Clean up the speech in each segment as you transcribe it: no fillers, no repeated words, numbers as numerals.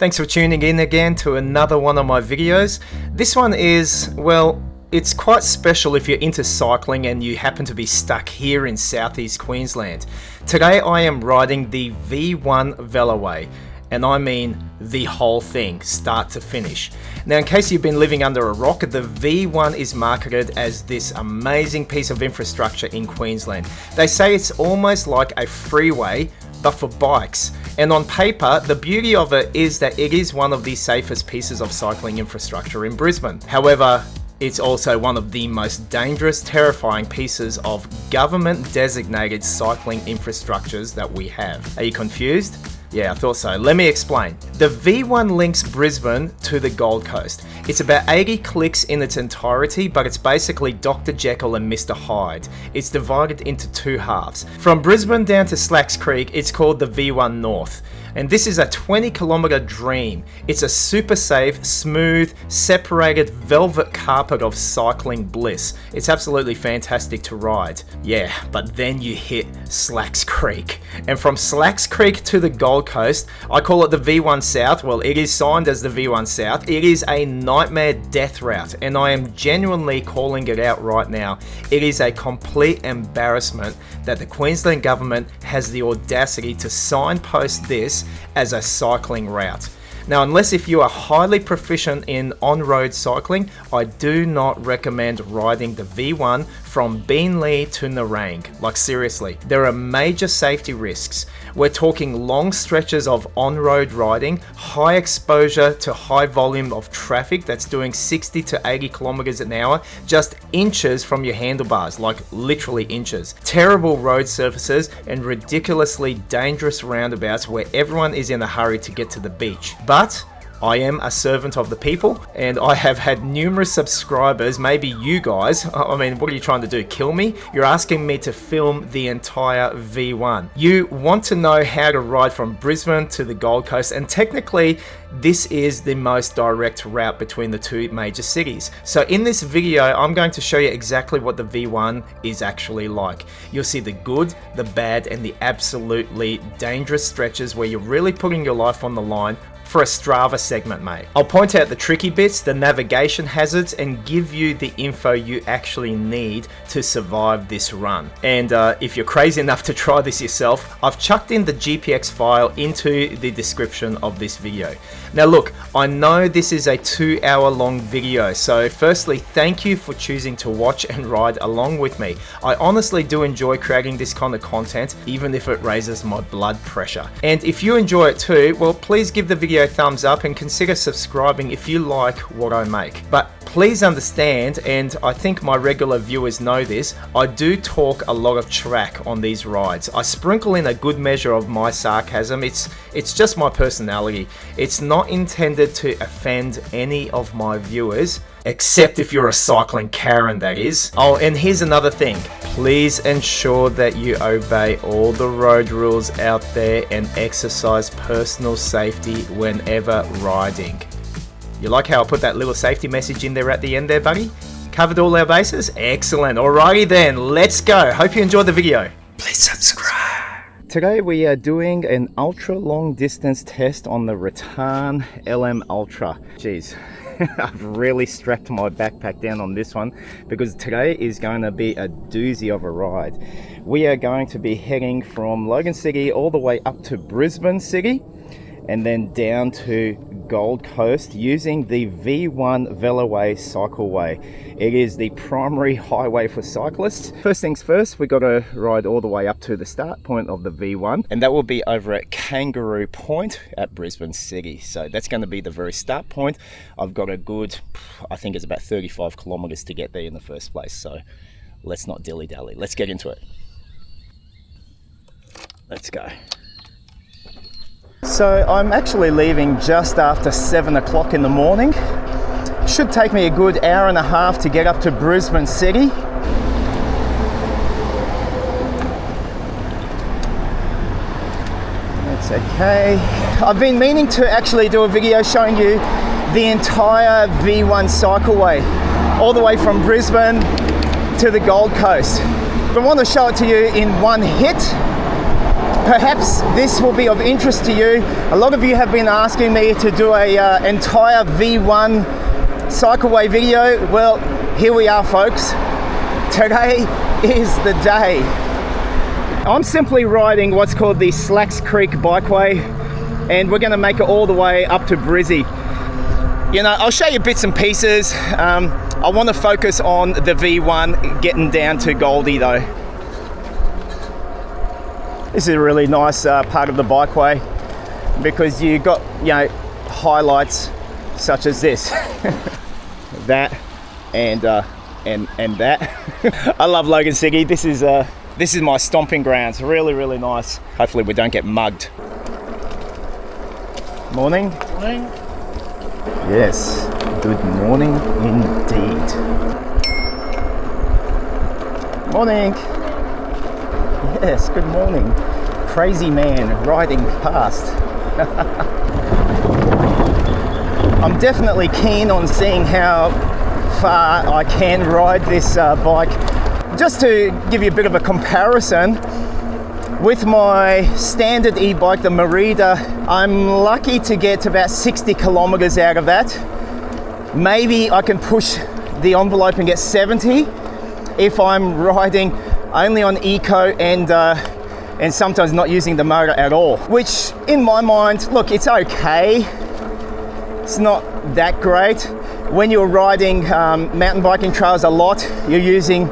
Thanks for tuning in again to another one of my videos. This one is, well, it's quite special if you're into cycling and you happen to be stuck here in South East Queensland. Today I am riding the V1 Veloway, and I mean the whole thing, start to finish. Now, in case you've been living under a rock, the V1 is marketed as this amazing piece of infrastructure in Queensland. They say it's almost like a freeway, but for bikes. And on paper, the beauty of it is that it is one of the safest pieces of cycling infrastructure in Brisbane. However, it's also one of the most dangerous, terrifying pieces of government-designated cycling infrastructures that we have. Are you confused? Yeah, I thought so. Let me explain. The V1 links Brisbane to the Gold Coast. It's about 80 clicks in its entirety, but it's basically Dr. Jekyll and Mr. Hyde. It's divided into two halves. From Brisbane down to Slacks Creek, it's called the V1 North. And this is a 20-kilometre dream. It's a super safe, smooth, separated velvet carpet of cycling bliss. It's absolutely fantastic to ride. Yeah, but then you hit Slacks Creek. And from Slacks Creek to the Gold Coast, I call it the V1 South. Well, it is signed as the V1 South. It is a nightmare death route, and I am genuinely calling it out right now. It is a complete embarrassment that the Queensland government has the audacity to signpost this as a cycling route. Now, unless if you are highly proficient in on-road cycling, I do not recommend riding the V1 from Beenleigh to Narang. Like, seriously, there are major safety risks. We're talking long stretches of on-road riding, high exposure to high volume of traffic that's doing 60 to 80 kilometers an hour, just inches from your handlebars, like literally inches. Terrible road surfaces and ridiculously dangerous roundabouts where everyone is in a hurry to get to the beach. But I am a servant of the people, and I have had numerous subscribers, maybe you guys. I mean, what are you trying to do, kill me? You're asking me to film the entire V1. You want to know how to ride from Brisbane to the Gold Coast, and technically this is the most direct route between the two major cities. So in this video, I'm going to show you exactly what the V1 is actually like. You'll see the good, the bad, and the absolutely dangerous stretches where you're really putting your life on the line for a Strava segment, mate. I'll point out the tricky bits, the navigation hazards, and give you the info you actually need to survive this run. And if you're crazy enough to try this yourself, I've chucked in the GPX file into the description of this video. Now look, I know this is a 2-hour-long video, so firstly, thank you for choosing to watch and ride along with me. I honestly do enjoy creating this kind of content, even if it raises my blood pressure. And if you enjoy it too, well, please give the video a thumbs up and consider subscribing if you like what I make. But please understand, and I think my regular viewers know this, I do talk a lot of track on these rides. I sprinkle in a good measure of my sarcasm. It's just my personality. It's not intended to offend any of my viewers, except if you're a cycling Karen, that is. Oh, and here's another thing. Please ensure that you obey all the road rules out there and exercise personal safety whenever riding. You like how I put that little safety message in there at the end there, buddy? Covered all our bases? Excellent. Alrighty then, let's go. Hope you enjoyed the video. Please subscribe. Today we are doing an ultra long distance test on the Rattan LM Ultra. Jeez. I've really strapped my backpack down on this one because today is going to be a doozy of a ride. We are going to be heading from Logan City all the way up to Brisbane City and then down to Gold Coast using the V1 Veloway Cycleway. It is the primary highway for cyclists. First things first, we got to ride all the way up to the start point of the V1, and that will be over at Kangaroo Point at Brisbane City. So that's going to be the very start point. I've got a good, I think it's about 35 kilometers to get there in the first place. So let's not dilly-dally. Let's get into it. Let's go. So I'm actually leaving just after 7 o'clock in the morning. Should take me a good hour and a half to get up to Brisbane City. That's okay. I've been meaning to actually do a video showing you the entire V1 Cycleway, all the way from Brisbane to the Gold Coast. But I want to show it to you in one hit. Perhaps this will be of interest to you. A lot of you have been asking me to do a entire V1 Cycleway video. Well, here we are, folks. Today is the day. I'm simply riding what's called the Slacks Creek Bikeway, and we're going to make it all the way up to Brizzy. You know, I'll show you bits and pieces. I want to focus on the V1 getting down to Goldie though. This is a really nice part of the bikeway because you got, you know, highlights such as this, that, and that. I love Logan City. This is my stomping grounds. Really, really nice. Hopefully we don't get mugged. Morning. Morning. Yes, good morning indeed. Morning. Yes, good morning. Crazy man riding past. I'm definitely keen on seeing how far I can ride this bike. Just to give you a bit of a comparison, with my standard e-bike, the Merida, I'm lucky to get about 60 kilometers out of that. Maybe I can push the envelope and get 70 if I'm riding only on eco and sometimes not using the motor at all. Which, in my mind, look, it's okay. It's not that great. When you're riding mountain biking trails a lot, you're using,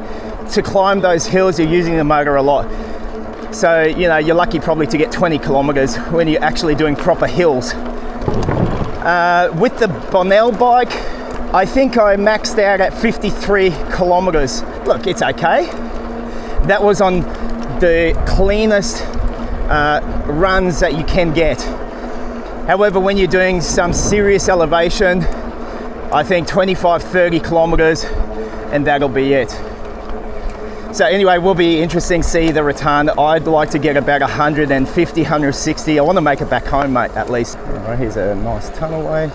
to climb those hills, you're using the motor a lot. So, you know, you're lucky probably to get 20 kilometers when you're actually doing proper hills. With the Bonnell bike, I think I maxed out at 53 kilometers. Look, it's okay. That was on the cleanest runs that you can get. However, when you're doing some serious elevation, I think 25, 30 kilometers, and that'll be it. So anyway, will be interesting to see the return. I'd like to get about 150, 160. I want to make it back home, mate, at least. All right, here's a nice tunnelway.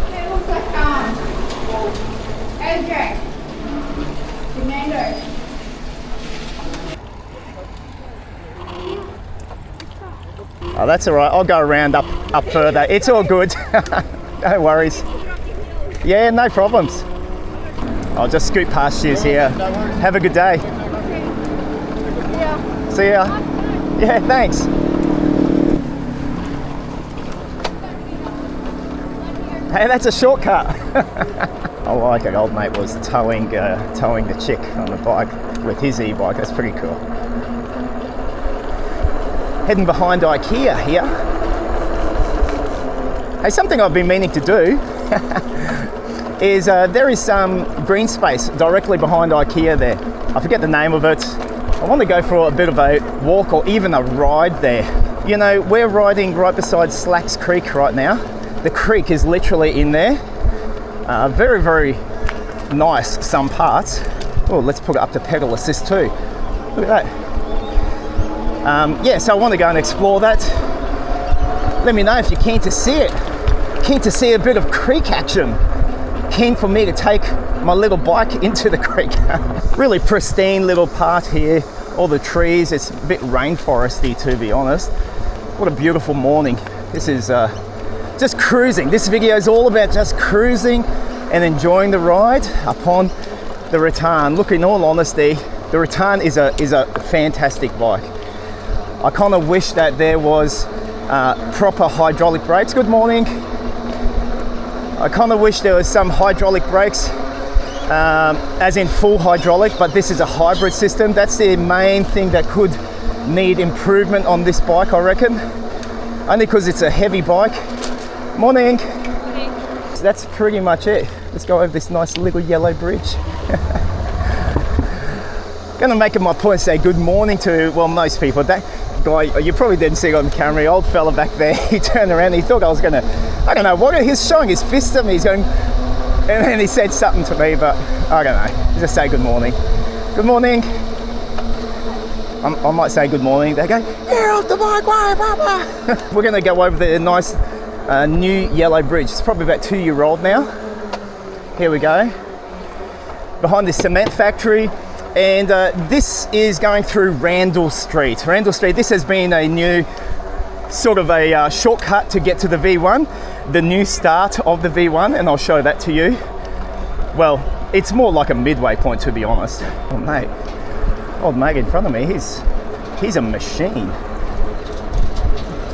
It looks like AJ, Fernando. Oh, that's all right. I'll go around up further. It's all good. No worries. Yeah, no problems. I'll just scoot past you here. Have a good day. See ya. Yeah, thanks. Hey, that's a shortcut. I like it. Old mate was towing the chick on the bike with his e-bike. That's pretty cool. Heading behind IKEA here. Hey, something I've been meaning to do is there is some green space directly behind IKEA there. I forget the name of it. I want to go for a bit of a walk or even a ride there. You know, we're riding right beside Slacks Creek right now. The creek is literally in there. Very, very nice, some parts. Oh, let's put it up to pedal assist too. Look at that. Yeah, so I want to go and explore that. Let me know if you're keen to see it. Keen to see a bit of creek action. Keen for me to take my little bike into the creek. Really pristine little part here. All the trees, it's a bit rainforesty to be honest. What a beautiful morning. This is just cruising. This video is all about just cruising and enjoying the ride upon the Return. Look, in all honesty, the Return is a fantastic bike. I kind of wish that there was proper hydraulic brakes. Good morning. I kind of wish there was some hydraulic brakes, as in full hydraulic, but this is a hybrid system. That's the main thing that could need improvement on this bike, I reckon. Only because it's a heavy bike. Morning. Morning. So that's pretty much it. Let's go over this nice little yellow bridge. Gonna make it my point to say good morning to, well, most people. That guy, you probably didn't see it on camera, the old fella back there, he turned around, he thought I was gonna, I don't know, what he's showing his fist at me, he's going, and then he said something to me, but I don't know, just say good morning. Good morning. I might say good morning, they go, you're off the bike, blah, blah, blah. We're gonna go over the nice new yellow bridge. It's probably about 2 years old now. Here we go. Behind this cement factory, And this is going through Randall Street. Randall Street, this has been a new sort of a shortcut to get to the V1, the new start of the V1, and I'll show that to you. Well, it's more like a midway point, to be honest. Oh mate, old mate in front of me, he's a machine.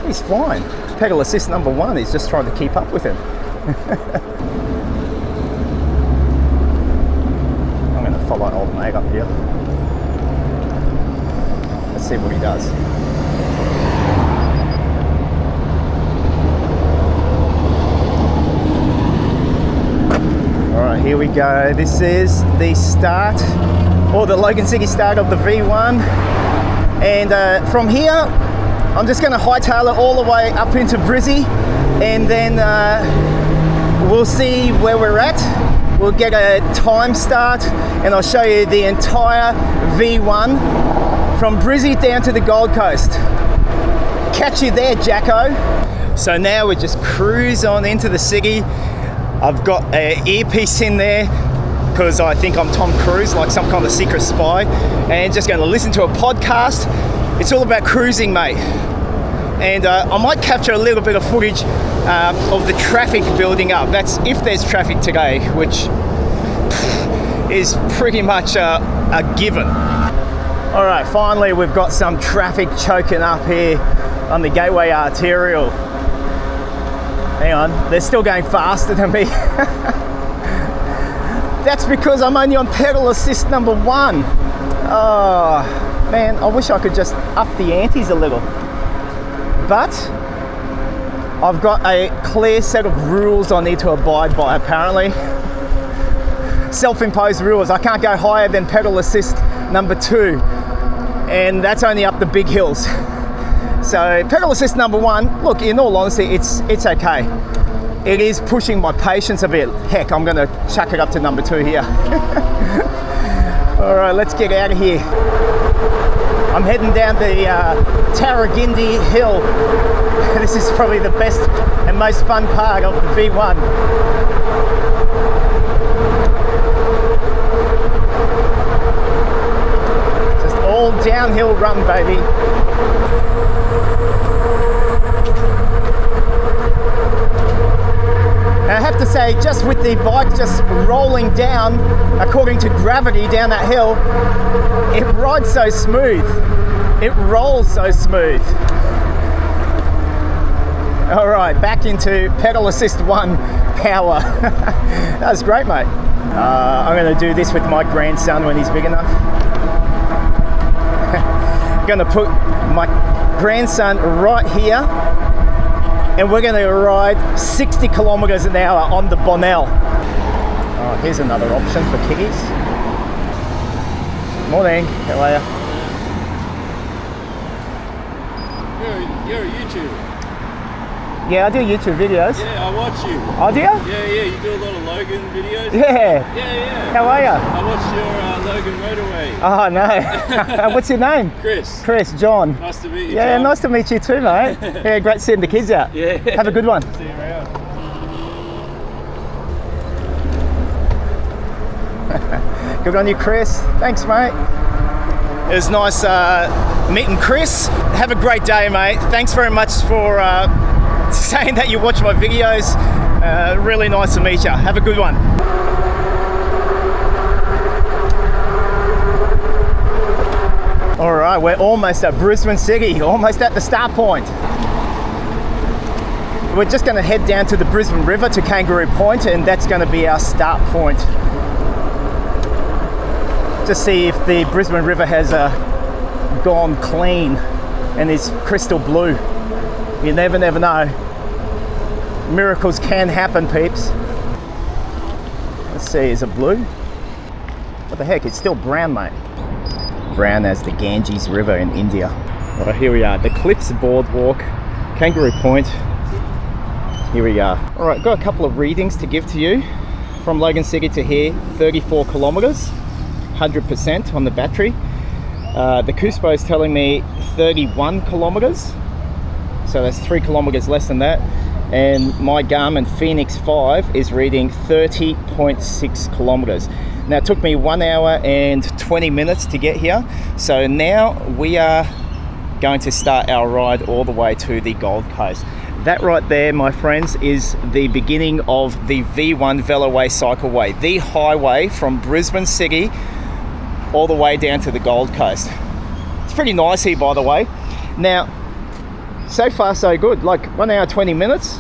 He's flying. Pedal assist number 1 is just trying to keep up with him. I'm going to follow old mate up here. Let's see what he does. Alright, here we go. This is the start, or the Logan City start of the V1. And from here, I'm just going to hightail it all the way up into Brizzy, and then we'll see where we're at. We'll get a time start, and I'll show you the entire V1 from Brizzy down to the Gold Coast. Catch you there, Jacko. So now we just cruise on into the city. I've got an earpiece in there because I think I'm Tom Cruise, like some kind of secret spy, and just going to listen to a podcast. It's all about cruising, mate. And I might capture a little bit of footage of the traffic building up. That's if there's traffic today, which is pretty much a given. All right, finally we've got some traffic choking up here on the Gateway Arterial. Hang on, they're still going faster than me. That's because I'm only on pedal assist number 1. Oh man, I wish I could just up the antes a little. But I've got a clear set of rules I need to abide by, apparently. Self-imposed rules. I can't go higher than pedal assist number 2, and that's only up the big hills. So pedal assist number 1, look, in all honesty, it's okay. It is pushing my patience a bit. Heck, I'm gonna chuck it up to number 2 here. All right, let's get out of here. I'm heading down the Tarragindi hill. This is probably the best and most fun part of the V1. Just all downhill run, baby. And I have to say, just with the bike just rolling down according to gravity down that hill, it rides so smooth. It rolls so smooth. All right, back into pedal assist 1 power. That was great, mate. I'm going to do this with my grandson when he's big enough. I'm going to put my grandson right here, and we're going to ride 60 kilometers an hour on the Bonnell. Oh, here's another option for kiddies. Morning, how are you? You're a YouTuber. Yeah, I do YouTube videos. Yeah, I watch you. Oh, do you? Yeah, you do a lot of Logan videos. Yeah. Yeah. How are you? I watched your Logan motorway. Oh, no. What's your name? Chris. Chris, John. Nice to meet you, Yeah, John. nice to meet you too, mate. Yeah, great seeing the kids out. Yeah. Have a good one. See you around. Good on you, Chris. Thanks, mate. It was nice meeting Chris. Have a great day, mate. Thanks very much for saying that you watch my videos. Really nice to meet you. Have a good one. All right, we're almost at Brisbane City, almost at the start point. We're just going to head down to the Brisbane River to Kangaroo Point, and that's going to be our start point. Just see if the Brisbane River has gone clean and is crystal blue. You never know. Miracles can happen, peeps. Let's see, is it blue? What the heck, it's still brown, mate. Brown as the Ganges River in India. All right, here we are, the Cliffs Boardwalk, Kangaroo Point. Here we are. All right, got a couple of readings to give to you. From Logan City to here, 34 kilometers, 100% on the battery. The Cuspo is telling me 31 kilometers, so that's 3 kilometers less than that. And my Garmin Phoenix 5 is reading 30.6 kilometers. Now it took me 1 hour and 20 minutes to get here. So now we are going to start our ride all the way to the Gold Coast. That right there, my friends, is the beginning of the V1 Veloway Cycleway, the highway from Brisbane City all the way down to the Gold Coast. It's pretty nice here, by the way. Now, so far so good, like 1 hour 20 minutes.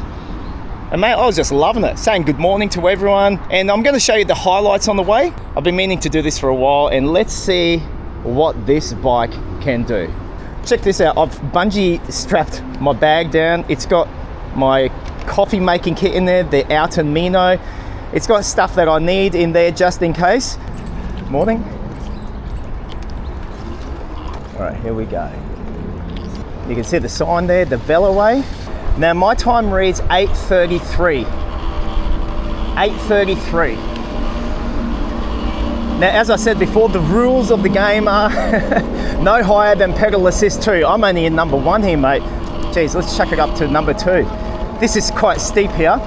And mate, I was just loving it, saying good morning to everyone. And I'm going to show you the highlights on the way. I've been meaning to do this for a while, and let's see what this bike can do. Check this out. I've bungee strapped my bag down. It's got my coffee making kit in there, the Alton Mino. It's got stuff that I need in there just in case. Morning. All right, here we go. You can see the sign there, the Veloway. Now my time reads 8:33. 8:33. Now, as I said before, the rules of the game are no higher than pedal assist 2. I'm only in number 1 here, mate. Geez, let's chuck it up to number 2. This is quite steep here.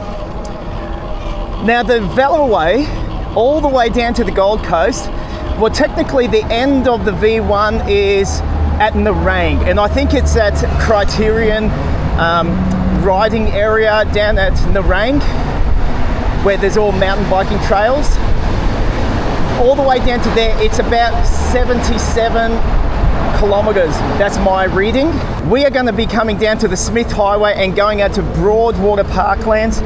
Now, the Veloway, all the way down to the Gold Coast, well, technically the end of the V1 is at Nerang, and I think it's at Criterion riding area down at Nerang, where there's all mountain biking trails. All the way down to there, it's about 77 kilometers. That's my reading. We are going to be coming down to the Smith Highway and going out to Broadwater Parklands,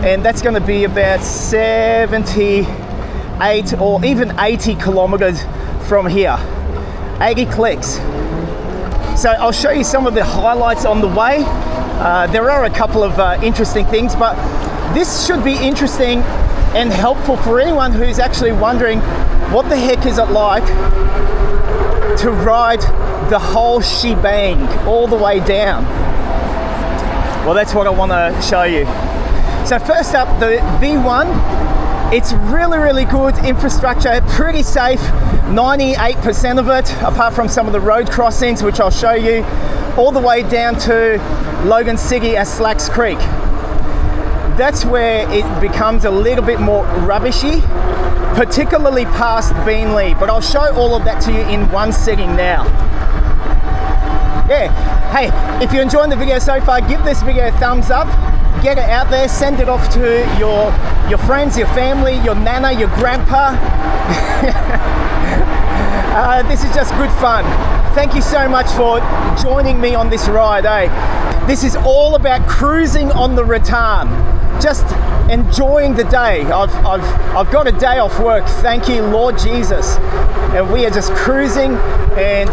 and that's going to be about 78 or even 80 kilometers from here. 80 clicks. So I'll show you some of the highlights on the way. There are a couple of interesting things, but this should be interesting and helpful for anyone who's actually wondering what the heck is it like to ride the whole shebang all the way down. Well, that's what I want to show you. So first up, the V1. It's really good infrastructure, pretty safe, 98% of it, apart from some of the road crossings, which I'll show you, all the way down to Logan City at Slacks Creek. That's where it becomes a little bit more rubbishy, particularly past Beenleigh, but I'll show all of that to you in one setting now. Yeah, hey, if you're enjoying the video so far, give this video a thumbs up, get it out there, send it off to your friends, your family, your nana, your grandpa. This is just good fun. Thank you so much for joining me on this ride, eh? This is all about cruising on the rattan, just enjoying the day. I've got a day off work, thank you Lord Jesus, and we are just cruising and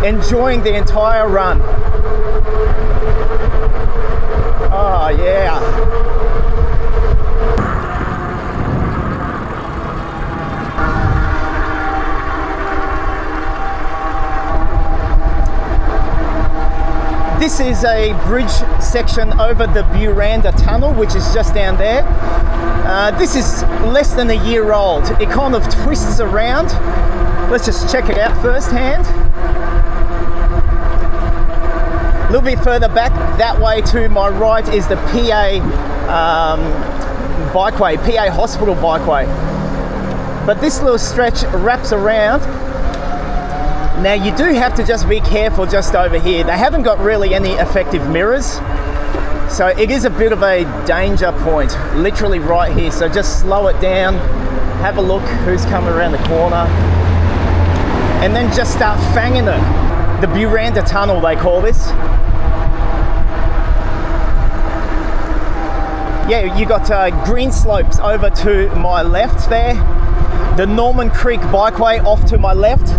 enjoying the entire run. Oh yeah. This is a bridge section over the Buranda Tunnel, which is just down there. This is less than a year old. It kind of twists around. Let's just check it out firsthand. A little bit further back, that way to my right is the PA bikeway, PA Hospital bikeway. But this little stretch wraps around. Now you do have to just be careful just over here. They haven't got really any effective mirrors, so it is a bit of a danger point, literally right here. So just slow it down, have a look who's coming around the corner, and then just start fanging it. The Buranda Tunnel, they call this. Yeah, you got green slopes over to my left there. The Norman Creek Bikeway off to my left.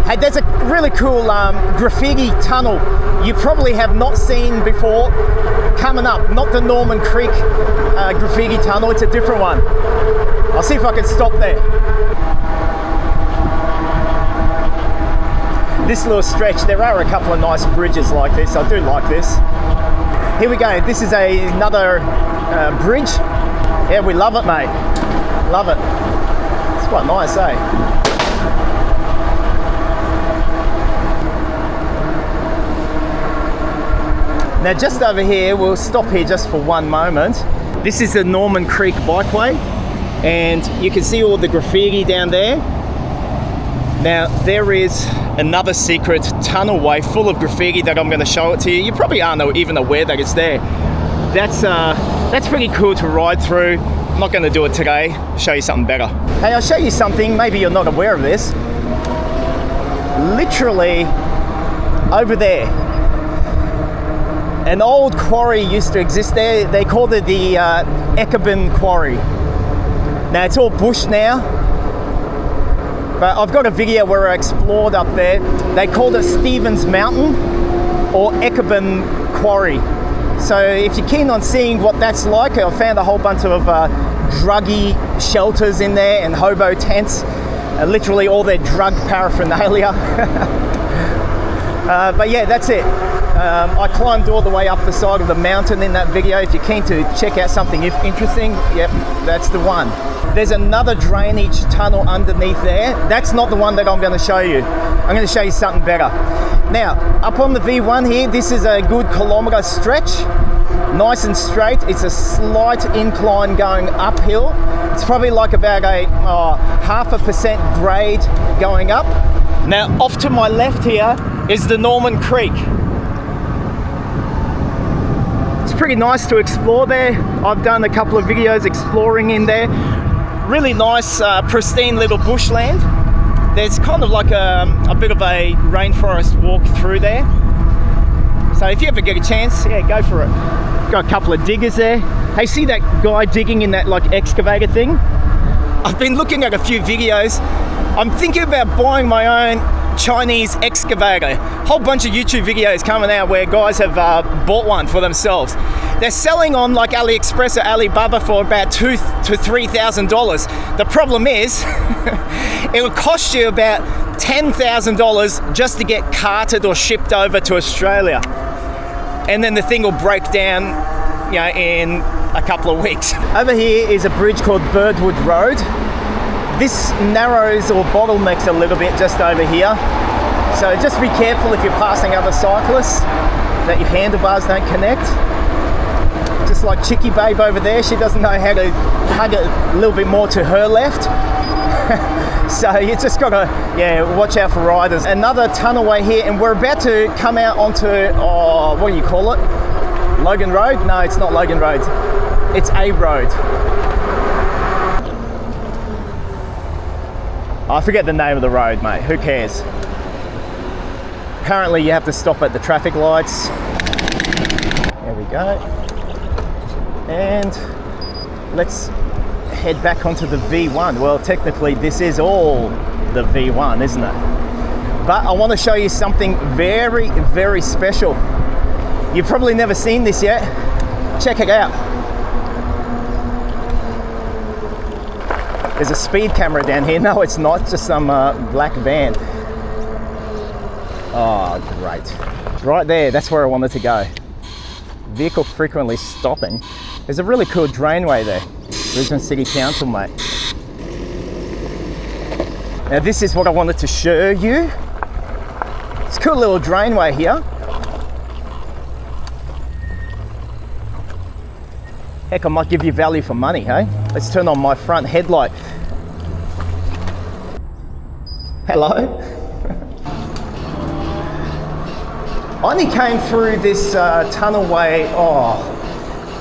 Hey, there's a really cool graffiti tunnel you probably have not seen before coming up. Not the Norman Creek graffiti tunnel, it's a different one. I'll see if I can stop there. This little stretch, there are a couple of nice bridges like this. I do like this. Here we go, this is another bridge. Yeah, we love it, mate. Love it. It's quite nice, eh? Now just over here, we'll stop here just for one moment. This is the Norman Creek Bikeway. And you can see all the graffiti down there. Now, there is another secret tunnelway full of graffiti that I'm going to show it to you. You probably aren't even aware that it's there. That's pretty cool to ride through. I'm not going to do it today. I'll show you something better. Hey, I'll show you something. Maybe you're not aware of this. Literally over there, an old quarry used to exist there. They called it the Eagleby quarry. Now it's all bush now, but I've got a video where I explored up there. They called it Stephen's Mountain or Eagleby quarry. So if you're keen on seeing what that's like, I found a whole bunch of druggy shelters in there and hobo tents, literally all their drug paraphernalia. But yeah, that's it. I climbed all the way up the side of the mountain in that video. If you're keen to check out something interesting, yep, that's the one. There's another drainage tunnel underneath there. That's not the one that I'm going to show you. I'm going to show you something better. Now, up on the V1 here, this is a good kilometre stretch. Nice and straight. It's a slight incline going uphill. It's probably like about a 0.5% grade going up. Now, off to my left here is the Norman Creek. It's pretty nice to explore there. I've done a couple of videos exploring in there. Really nice, pristine little bushland. There's kind of like a bit of a rainforest walk through there. So if you ever get a chance, yeah, go for it. Got a couple of diggers there. Hey, see that guy digging in that like excavator thing? I've been looking at a few videos. I'm thinking about buying my own Chinese excavator. Whole bunch of YouTube videos coming out where guys have bought one for themselves. They're selling on like AliExpress or Alibaba for about $2,000 to $3,000. The problem is, it would cost you about $10,000 just to get carted or shipped over to Australia. And then the thing will break down, you know, in a couple of weeks. Over here is a bridge called Birdwood Road. This narrows or bottlenecks a little bit just over here. So just be careful if you're passing other cyclists that your handlebars don't connect. Just like Chicky Babe over there, she doesn't know how to hug it a little bit more to her left. So you just gotta, watch out for riders. Another tunnelway here, and we're about to come out onto, what do you call it? Logan Road? No, it's not Logan Road. It's a road. I forget the name of the road, mate. Who cares? Apparently you have to stop at the traffic lights. There we go. And let's head back onto the V1. Well, technically this is all the V1, isn't it? But I want to show you something very, very special. You've probably never seen this yet. Check it out. There's a speed camera down here. No, it's not, just some black van. Oh, great. Right there, that's where I wanted to go. Vehicle frequently stopping. There's a really cool drainway there. Brisbane City Council, mate. Now this is what I wanted to show you. It's a cool little drainway here. Heck, I might give you value for money, hey? Let's turn on my front headlight. Hello? I only came through this tunnelway,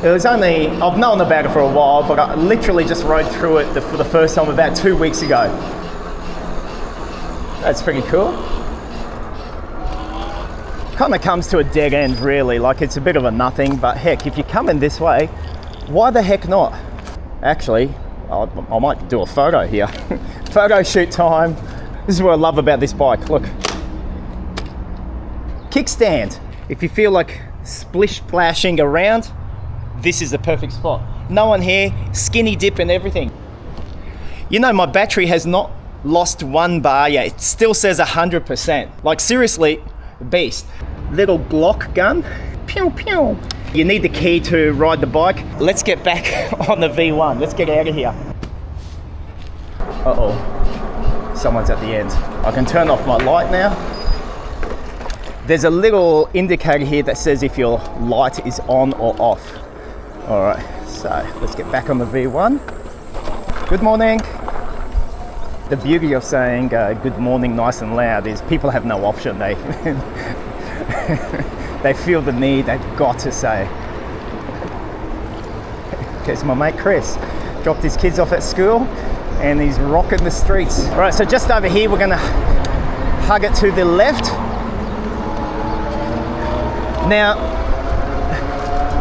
it was only, I've known about it for a while, but I literally just rode through it for the first time about 2 weeks ago. That's pretty cool. Kind of comes to a dead end really, like it's a bit of a nothing, but heck, if you're coming this way, why the heck not? Actually, I might do a photo here. Photo shoot time. This is what I love about this bike, look. Kickstand. If you feel like splish splashing around, this is the perfect spot. No one here, skinny dip and everything. You know, my battery has not lost one bar yet. It still says 100%. Like seriously, beast. Little Glock gun. Pew pew. You need the key to ride the bike. Let's get back on the V1. Let's get out of here. Uh-oh. Someone's at the end. I can turn off my light now. There's a little indicator here that says if your light is on or off. All right, so let's get back on the V1. Good morning. The beauty of saying good morning nice and loud is people have no option. They they feel the need, they've got to say. Okay, so my mate Chris dropped his kids off at school and he's rocking the streets. All right, so just over here we're gonna hug it to the left. Now,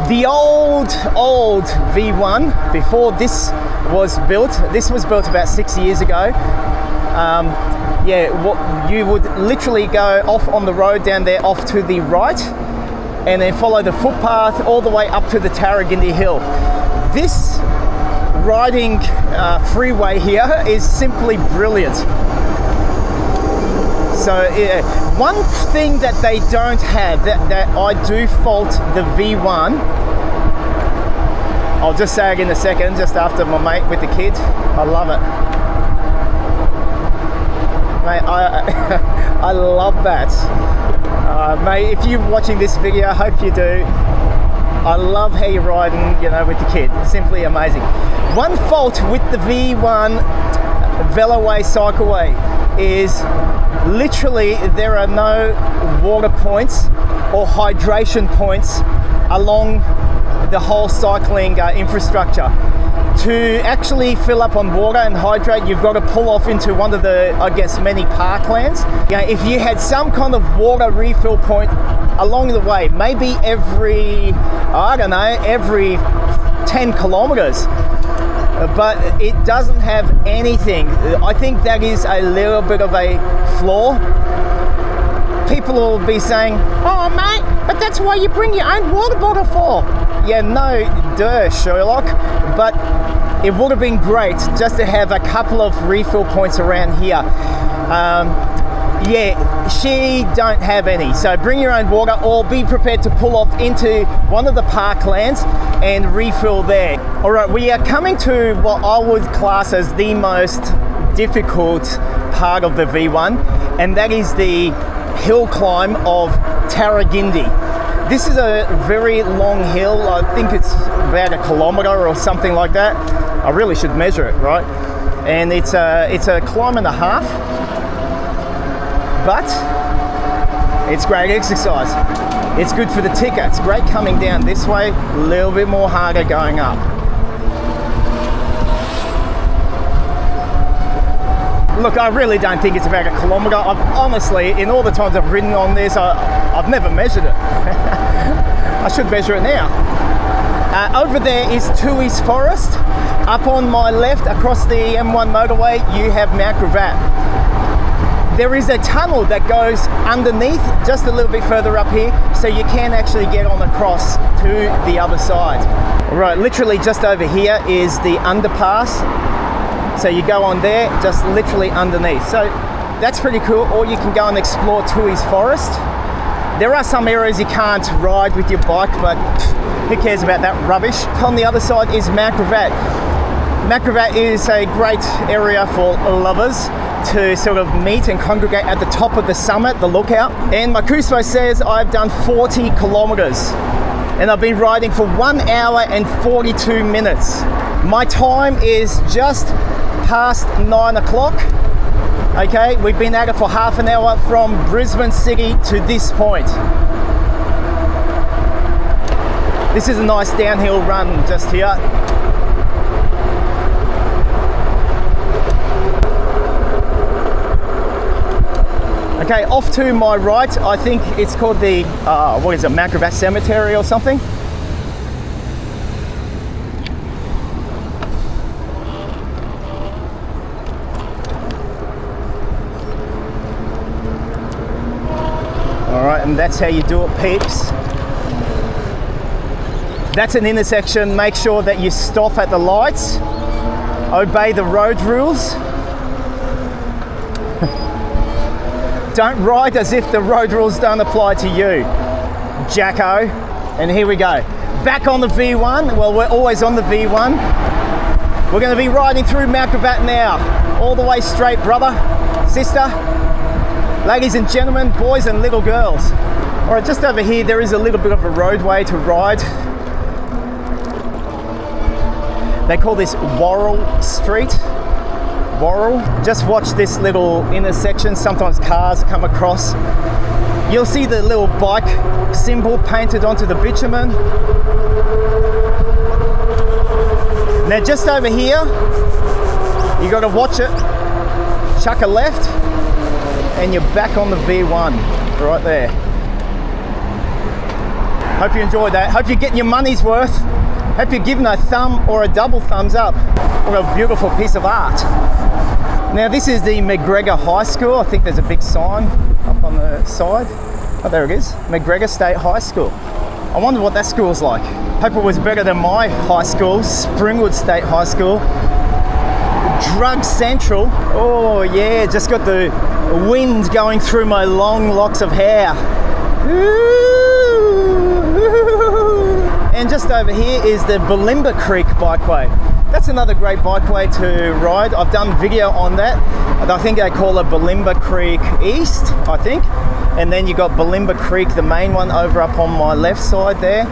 the old V1, before this was built about 6 years ago. You would literally go off on the road down there off to the right and then follow the footpath all the way up to the Tarragindi hill. This riding freeway here is simply brilliant. So one thing that they don't have that I do fault the V1, I'll just say it in a second, just after my mate with the kid. I love it. Mate, I love that. Mate, if you're watching this video, I hope you do. I love how you're riding, with the kid. Simply amazing. One fault with the V1 Veloway Cycleway is literally there are no water points or hydration points along the whole cycling infrastructure. To actually fill up on water and hydrate, you've got to pull off into one of the, many parklands. If you had some kind of water refill point along the way, maybe every 10 kilometers, but it doesn't have anything. I think that is a little bit of a flaw. People will be saying, "Oh mate, but that's why you bring your own water bottle for." Yeah, no, duh, Sherlock. But it would have been great just to have a couple of refill points around here. She don't have any. So bring your own water or be prepared to pull off into one of the parklands and refill there. All right, we are coming to what I would class as the most difficult part of the V1, and that is the hill climb of Tarragindi. This is a very long hill. I think it's about 1 kilometre or something like that. I really should measure it, right? And it's a climb and a half, but it's great exercise. It's good for the ticker. It's great coming down this way, a little bit more harder going up. Look, I really don't think it's about 1 kilometre. I've honestly, in all the times I've ridden on this, I've never measured it. I should measure it now. Over there is South East Forest. Up on my left, across the M1 motorway, you have Mount Gravatt. There is a tunnel that goes underneath, just a little bit further up here, so you can actually get on across to the other side. All right, literally just over here is the underpass. So you go on there, just literally underneath. So that's pretty cool. Or you can go and explore South East Forest. There are some areas you can't ride with your bike, but who cares about that rubbish? On the other side is Mount Gravatt. Mount Gravatt is a great area for lovers to sort of meet and congregate at the top of the summit, the lookout. And my Crusoe says I've done 40 kilometers and I've been riding for 1 hour and 42 minutes. My time is just past 9 o'clock. Okay, we've been at it for half an hour from Brisbane City to this point. This is a nice downhill run just here. Okay, off to my right, I think it's called the, Mount Gravatt Cemetery or something. All right, and that's how you do it, peeps. That's an intersection. Make sure that you stop at the lights, obey the road rules. Don't ride as if the road rules don't apply to you, jacko. And here we go. Back on the V1. Well, we're always on the V1. We're going to be riding through Mount Gravatt now. All the way straight, brother, sister, ladies and gentlemen, boys and little girls. All right, just over here, there is a little bit of a roadway to ride. They call this Worrell Street. Worrell. Just watch this little intersection. Sometimes cars come across. You'll see the little bike symbol painted onto the bitumen. Now just over here, you got to watch it. Chuck a left, and you're back on the V1 right there. Hope you enjoyed that. Hope you're getting your money's worth. Hope you're giving a thumb or a double thumbs up. What a beautiful piece of art. Now this is the McGregor High School. I think there's a big sign up on the side. Oh, there it is. McGregor State High School. I wonder what that school's like. Hope it was better than my high school, Springwood State High School. Drug Central. Oh yeah, just got the wind going through my long locks of hair. And just over here is the Bulimba Creek Bikeway. That's another great bikeway to ride. I've done video on that. I think they call it Bulimba Creek East, I think. And then you got Bulimba Creek, the main one, over up on my left side there.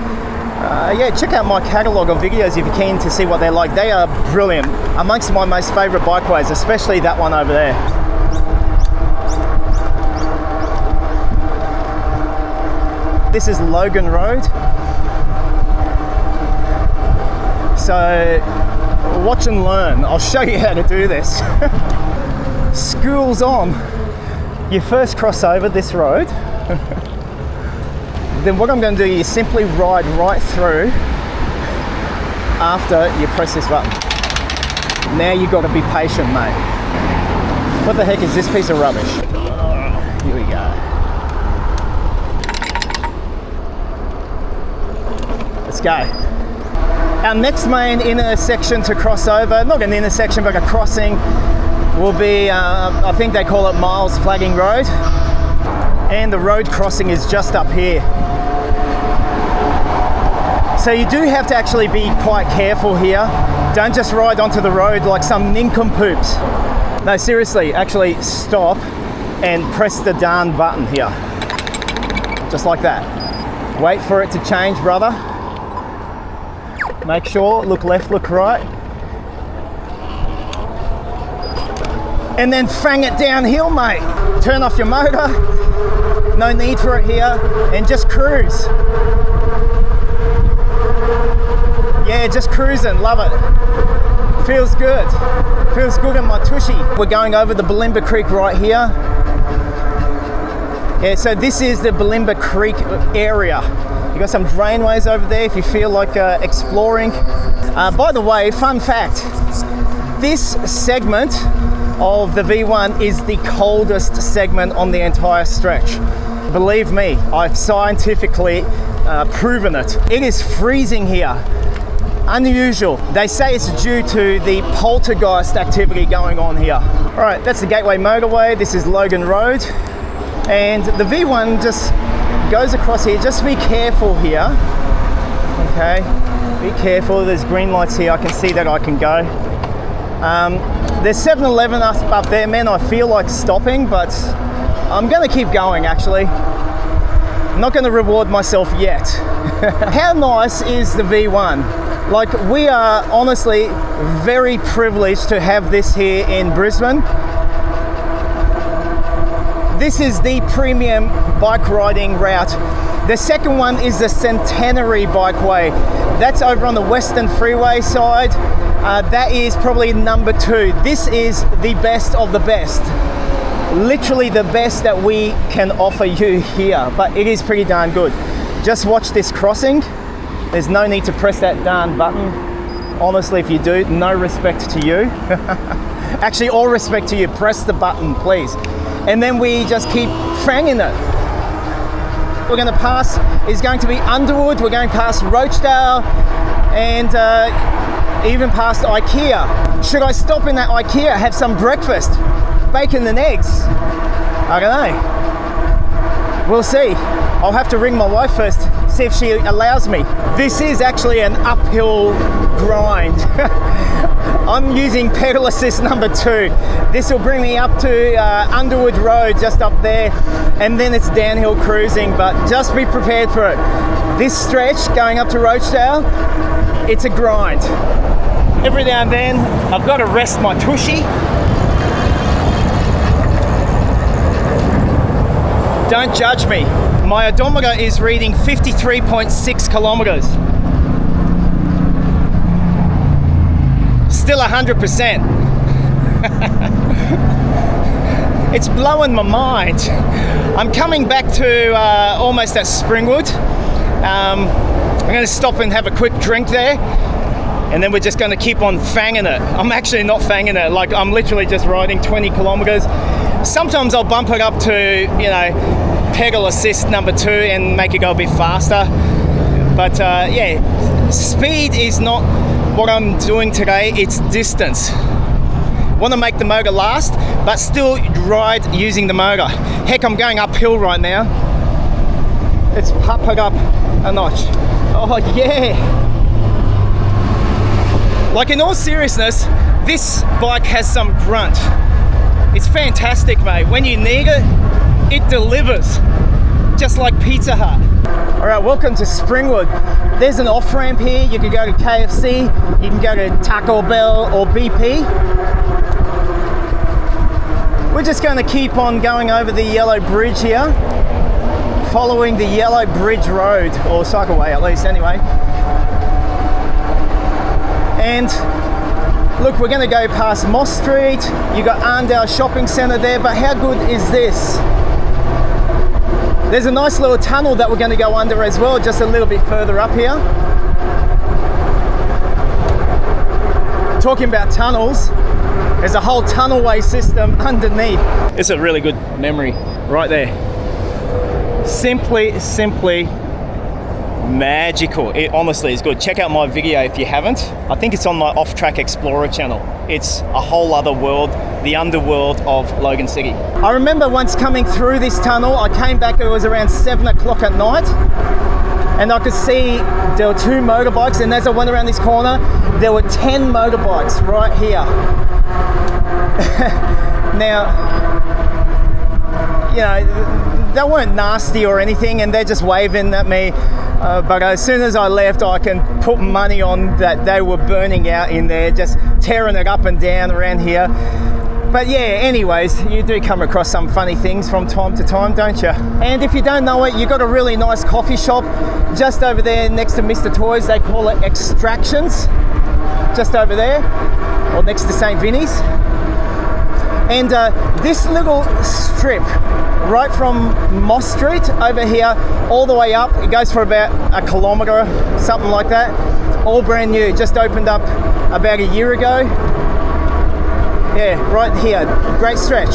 Yeah, check out my catalogue of videos if you're keen to see what they're like. They are brilliant. Amongst my most favourite bikeways, especially that one over there. This is Logan Road. So, watch and learn. I'll show you how to do this. School's on. You first cross over this road. Then what I'm going to do is simply ride right through after you press this button. Now you've got to be patient, mate. What the heck is this piece of rubbish? Here we go. Let's go. Our next main intersection to cross over, not an intersection but a crossing, will be, I think they call it Miles Flagging Road. And the road crossing is just up here. So you do have to actually be quite careful here. Don't just ride onto the road like some nincompoops. No, seriously, actually stop and press the darn button here. Just like that. Wait for it to change, brother. Make sure, look left, look right. And then fang it downhill, mate. Turn off your motor. No need for it here. And just cruise. Yeah, just cruising, love it. Feels good. Feels good in my tushy. We're going over the Bulimba Creek right here. Yeah, so this is the Bulimba Creek area. You got some drainways over there if you feel like exploring. By the way, fun fact, this segment of the V1 is the coldest segment on the entire stretch. Believe me, I've scientifically proven it. It is freezing here. Unusual. They say it's due to the poltergeist activity going on here. All right, that's the Gateway Motorway. This is Logan Road. And the V1 just goes across here. Just be careful here. Okay, be careful. There's green lights here. I can see that I can go. There's 7-Eleven up there, man. I feel like stopping, but I'm gonna keep going actually. I'm not gonna reward myself yet. How nice is the V1? Like, we are honestly very privileged to have this here in Brisbane. This is the premium bike riding route. The second one is the Centenary Bikeway. That's over on the Western Freeway side. That is probably number 2. This is the best of the best. Literally the best that we can offer you here, but it is pretty darn good. Just watch this crossing. There's no need to press that darn button. Honestly, if you do, no respect to you. Actually, all respect to you. Press the button, please. And then we just keep fanging it. We're going to pass is going to be Underwood. We're going past Rochdale and even past IKEA. Should I stop in that IKEA, have some breakfast? Bacon and eggs? I don't know. We'll see. I'll have to ring my wife first, see if she allows me. This is actually an uphill grind. I'm using pedal assist number 2. This will bring me up to Underwood Road, just up there, and then it's downhill cruising, but just be prepared for it. This stretch going up to Rochdale, it's a grind. Every now and then, I've got to rest my tushy. Don't judge me. My odometer is reading 53.6 kilometers. Still 100%. It's blowing my mind. I'm coming back to almost at Springwood. I'm going to stop and have a quick drink there, and then we're just going to keep on fanging it. I'm actually not fanging it, like I'm literally just riding 20 kilometers. Sometimes I'll bump it up to, you know, pedal assist number 2 and make it go a bit faster. But yeah, speed is not what I'm doing today, it's distance. Want to make the motor last, but still ride using the motor. Heck, I'm going uphill right now. Let's pump it up a notch. Oh yeah. Like, in all seriousness, this bike has some grunt. It's fantastic, mate. When you need it, it delivers. Just like Pizza Hut. All right, welcome to Springwood. There's an off-ramp here. You can go to KFC, you can go to Taco Bell or BP. We're just going to keep on going over the yellow bridge here, following the yellow bridge road, or cycleway at least anyway. And look, we're going to go past Moss Street. You got Arndale Shopping Centre there, but how good is this? There's a nice little tunnel that we're going to go under as well, just a little bit further up here. Talking about tunnels, there's a whole tunnelway system underneath. It's a really good memory right there. Simply magical. It honestly is good. Check out my video if you haven't. I think it's on my Off Track Explorer channel. It's a whole other world, the underworld of Logan City. I remember once coming through this tunnel, I came back, it was around 7 o'clock at night, and I could see there were 2 motorbikes, and as I went around this corner, there were 10 motorbikes right here. Now, you know, they weren't nasty or anything, and they're just waving at me. But as soon as I left, I can put money on that they were burning out in there, just tearing it up and down around here. But yeah, anyways, you do come across some funny things from time to time, don't you? And if you don't know it, you've got a really nice coffee shop just over there next to Mr. Toys. They call it Extractions, just over there, or next to St. Vinny's. And this little strip, right from Moss Street over here, all the way up, it goes for about a kilometre, something like that. All brand new, just opened up about a year ago. Yeah, right here, great stretch.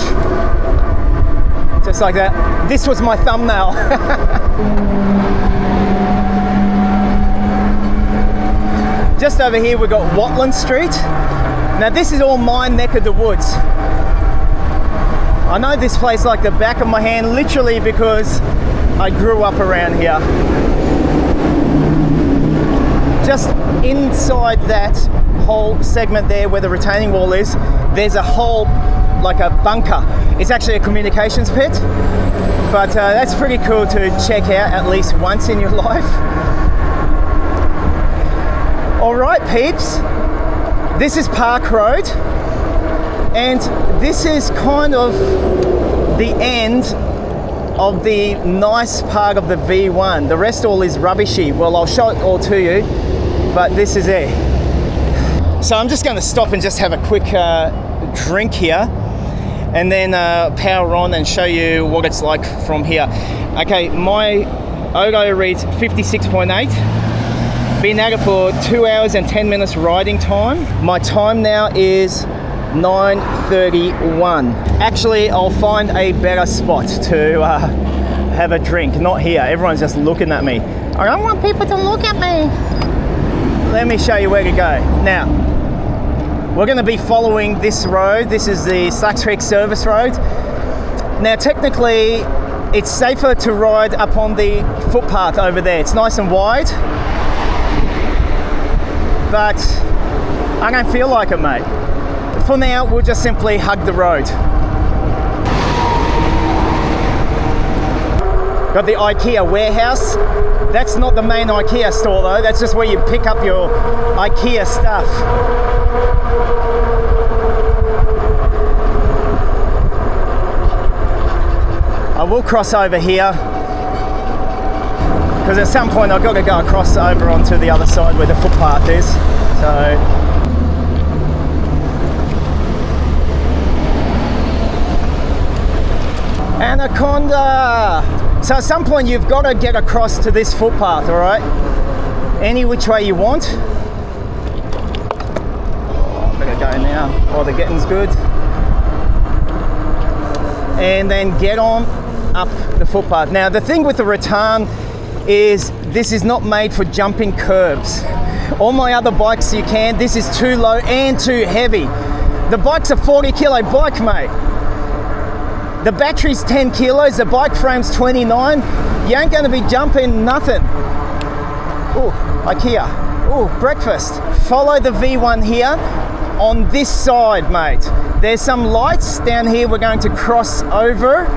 Just like that. This was my thumbnail. Just over here we've got Watland Street. Now this is all my neck of the woods. I know this place like the back of my hand, literally because I grew up around here. Just inside that whole segment there where the retaining wall is, there's a whole, like a bunker. It's actually a communications pit, but that's pretty cool to check out at least once in your life. All right, peeps, this is Park Road. And this is kind of the end of the nice part of the V1. The rest all is rubbishy. Well, I'll show it all to you, but this is it. So I'm just going to stop and just have a quick drink here, and then power on and show you what it's like from here. Okay, my Odo reads 56.8. Been at it for 2 hours and 10 minutes riding time. My time now is 9:31. Actually, I'll find a better spot to have a drink. Not here. Everyone's just looking at me. I don't want people to look at me. Let me show you where to go. Now, we're going to be following this road. This is the Slacks Creek Service Road. Now, technically, it's safer to ride up on the footpath over there. It's nice and wide, but I don't feel like it, mate. For now, we'll just simply hug the road. Got the IKEA warehouse. That's not the main IKEA store though, that's just where you pick up your IKEA stuff. I will cross over here because at some point I've got to go across over onto the other side where the footpath is. So Anaconda! So at some point you've got to get across to this footpath, all right? Any which way you want. Oh, I better go now while the getting's good. And then get on up the footpath. Now the thing with the rattan is this is not made for jumping curbs. All my other bikes you can, this is too low and too heavy. The bike's a 40 kilo bike, mate. The battery's 10 kilos, the bike frame's 29. You ain't gonna be jumping nothing. Oh, IKEA. Oh, breakfast. Follow the V1 here on this side, mate. There's some lights down here we're going to cross over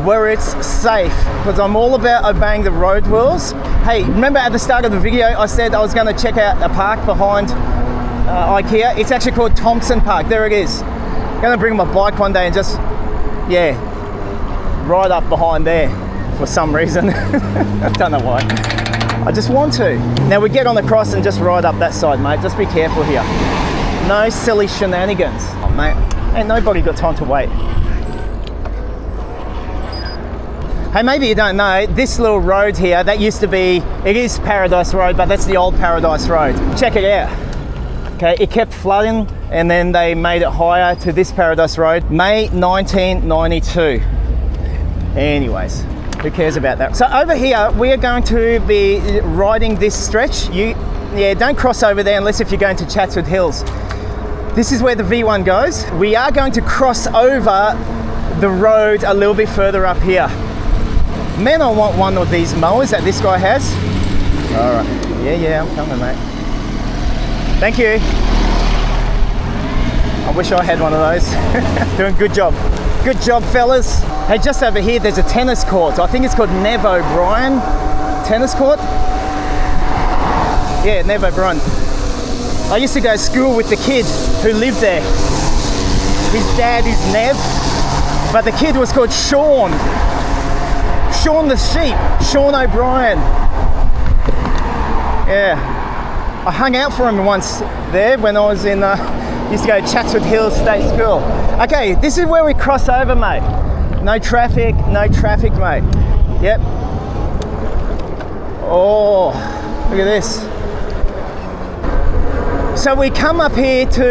where it's safe because I'm all about obeying the road rules. Hey, remember at the start of the video I said I was going to check out a park behind IKEA? It's actually called Thompson Park. There it is. I'm going to bring my bike one day and just, yeah, ride up behind there for some reason. I don't know why. I just want to. Now we get on the cross and just ride up that side, mate. Just be careful here. No silly shenanigans. Oh, mate, ain't nobody got time to wait. Hey, maybe you don't know, this little road here, that used to be, it is Paradise Road, but that's the old Paradise Road. Check it out. Okay, it kept flooding and then they made it higher to this Paradise Road, May 1992. Anyways, who cares about that? So over here, we are going to be riding this stretch. Don't cross over there unless if you're going to Chatswood Hills. This is where the V1 goes. We are going to cross over the road a little bit further up here. Man, I want one of these mowers that this guy has. All right, yeah, I'm coming, mate. Thank you. I wish I had one of those. Doing good job. Good job, fellas. Hey, just over here, there's a tennis court. I think it's called Nev O'Brien Tennis Court. Yeah, Nev O'Brien. I used to go to school with the kid who lived there. His dad is Nev, but the kid was called Sean. Sean the sheep, Sean O'Brien. Yeah, I hung out for him once there when I was in, used to go to Chatswood Hills State School. Okay, this is where we cross over, mate. No traffic, mate. Yep. Oh, look at this. So we come up here to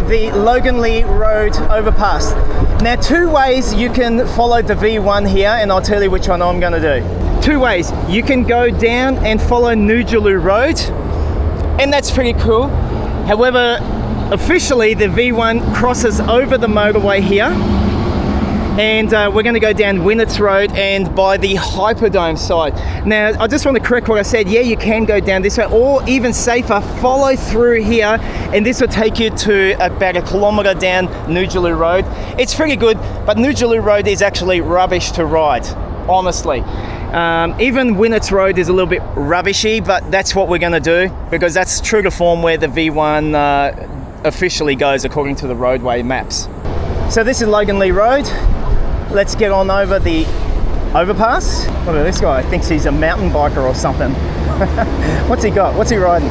the Logan Road overpass. Now, two ways you can follow the V1 here, and I'll tell you which one I'm going to do. Two ways. You can go down and follow Noojaloo Road, and that's pretty cool. However, officially the V1 crosses over the motorway here, and we're going to go down Winnets Road and by the Hyperdome side. Now, I just want to correct what I said. Yeah, you can go down this way, or even safer, follow through here, and this will take you to about 1 kilometre down Noojaloo Road. It's pretty good, but Noojaloo Road is actually rubbish to ride, honestly. Even Winnets Road is a little bit rubbishy, but that's what we're going to do because that's true to form where the V1 officially goes according to the roadway maps. So this is Logan Road. Let's get on over the overpass. Look at this guy, thinks he's a mountain biker or something. What's he got? What's he riding?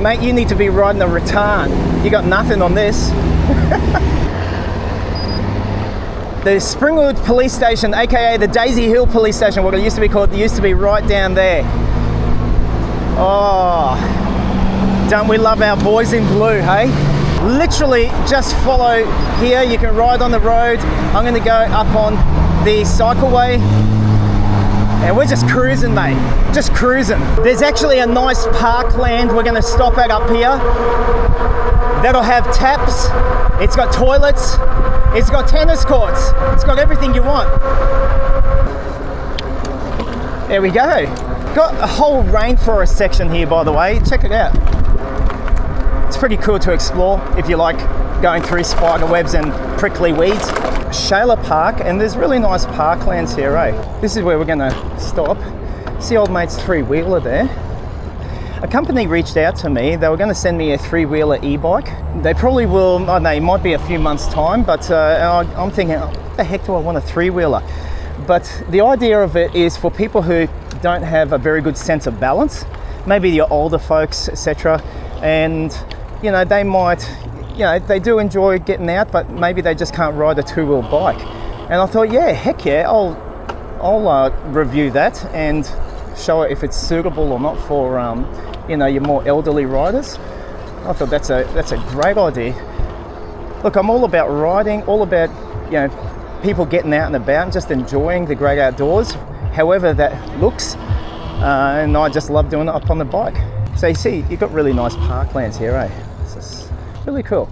Mate, you need to be riding a rattan. You got nothing on this. The Springwood Police Station, aka the Daisy Hill Police Station, what it used to be called, it used to be right down there. Oh, don't we love our boys in blue, hey? Literally just follow here. You can ride on the road. I'm going to go up on the cycleway and we're just cruising, mate. Just cruising. There's actually a nice parkland we're going to stop at up here. That'll have taps. It's got toilets. It's got tennis courts. It's got everything you want. There we go. Got a whole rainforest section here, by the way. Check it out. It's pretty cool to explore if you like going through spider webs and prickly weeds. Shayla Park, and there's really nice parklands here, eh? This is where we're gonna stop. See old mate's three-wheeler there. A company reached out to me. They were going to send me a three-wheeler e-bike. They probably will, I don't know, it might be a few months' time, but I'm thinking, oh, what the heck do I want a three-wheeler? But the idea of it is for people who don't have a very good sense of balance, maybe your older folks, etc. And, you know, they might, you know, they do enjoy getting out, but maybe they just can't ride a two-wheel bike. And I thought, yeah, heck yeah, I'll review that and show it if it's suitable or not for you know, your more elderly riders. I thought that's a great idea. Look, I'm all about riding, all about, you know, people getting out and about and just enjoying the great outdoors, however that looks, and I just love doing it up on the bike. So you see, you've got really nice parklands here, eh? This is really cool.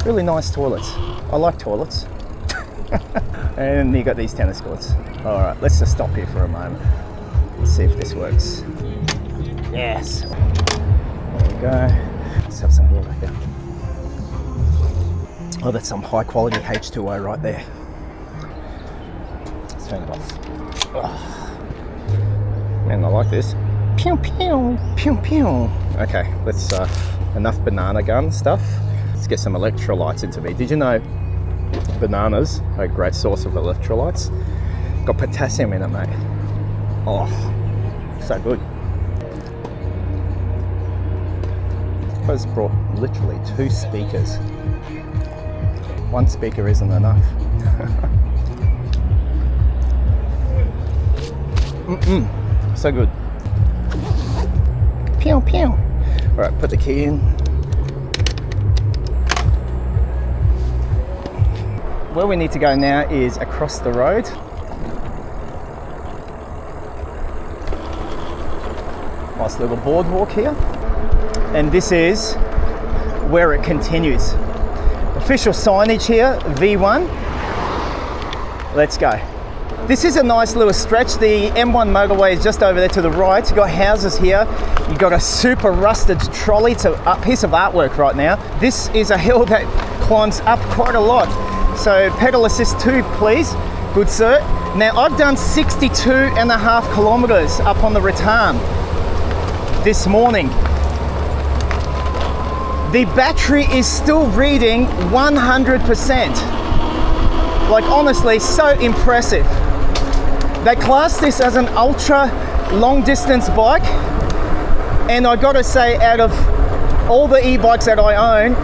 Really nice toilets. I like toilets. And you got these tennis courts. All right, let's just stop here for a moment. Let's see if this works. Yes. There we go. Let's have some water here. Oh, that's some high quality H2O right there. Let's turn it off. Oh. Man, I like this. Pew pew, pew pew. Okay, let's enough banana gun stuff. Let's get some electrolytes into me. Did you know bananas are a great source of electrolytes? Got potassium in it, mate. Oh, so good. I just brought literally 2 speakers. 1 speaker isn't enough. So good. Pew pew. All right, put the key in. Where we need to go now is across the road. Nice little boardwalk here. And this is where it continues. Official signage here, V1. Let's go. This is a nice little stretch. The M1 motorway is just over there to the right. You've got houses here. You've got a super rusted trolley. It's a piece of artwork right now. This is a hill that climbs up quite a lot. So pedal assist 2, please. Good sir. Now I've done 62.5 kilometers up on the Rattan this morning. The battery is still reading 100%. Like honestly, so impressive. They class this as an ultra long distance bike, and I gotta say, out of all the e-bikes that I own,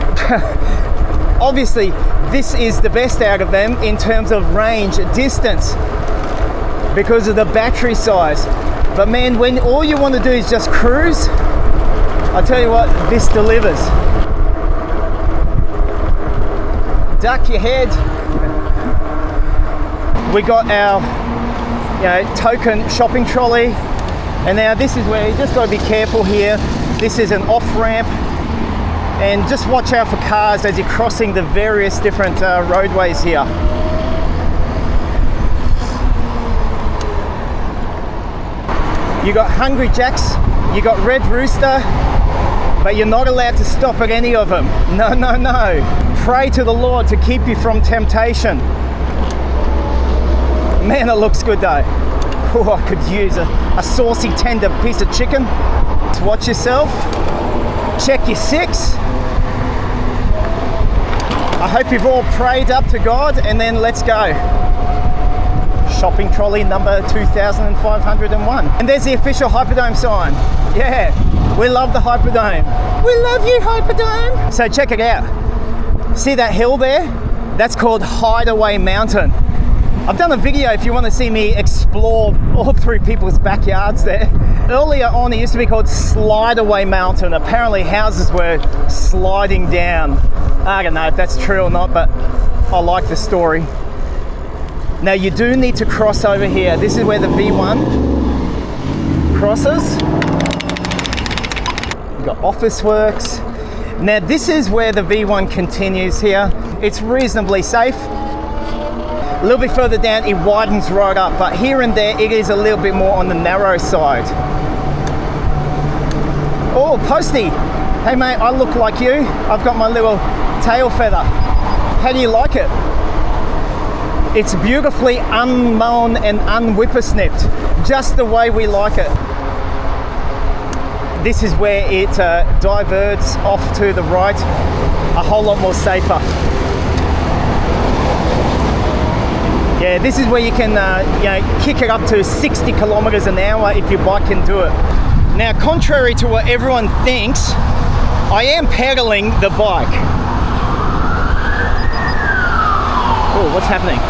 obviously this is the best out of them in terms of range, distance, because of the battery size. But man, when all you want to do is just cruise, I tell you what, this delivers. Duck your head. We got our, you know, token shopping trolley, and now this is where you just got to be careful here. This is an off ramp, and just watch out for cars as you're crossing the various different roadways here. You got Hungry Jacks, you got Red Rooster, but you're not allowed to stop at any of them. No, no, no. Pray to the Lord to keep you from temptation. Man, it looks good though. Oh, I could use a saucy, tender piece of chicken. Watch yourself. Check your 6. I hope you've all prayed up to God, and then let's go. Shopping trolley number 2501. And there's the official Hyperdome sign. Yeah, we love the Hyperdome. We love you, Hyperdome. So check it out. See that hill there? That's called Hideaway Mountain. I've done a video if you want to see me explore all through people's backyards there. Earlier on, it used to be called Slideaway Mountain. Apparently houses were sliding down. I don't know if that's true or not, but I like the story. Now you do need to cross over here. This is where the V1 crosses. You've got Office Works. Now this is where the V1 continues here. It's reasonably safe. A little bit further down, it widens right up, but here and there, it is a little bit more on the narrow side. Oh, Posty. Hey mate, I look like you. I've got my little tail feather. How do you like it? It's beautifully unmown and unwhippersnipped, just the way we like it. This is where it diverts off to the right, a whole lot more safer. Yeah, this is where you can kick it up to 60 kilometers an hour if your bike can do it. Now, contrary to what everyone thinks, I am pedaling the bike. Oh, what's happening?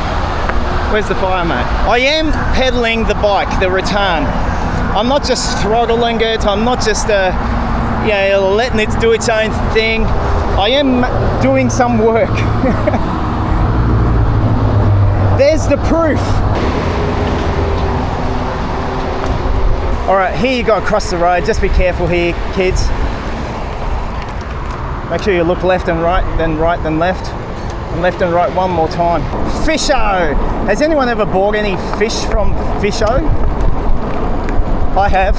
Where's the fire, mate? I am pedaling the bike, the Rattan. I'm not just throttling it. I'm not just letting it do its own thing. I am doing some work. There's the proof. All right, here you go across the road. Just be careful here, kids. Make sure you look left and right, then left, and left and right one more time. Fisho! Has anyone ever bought any fish from Fisho? I have.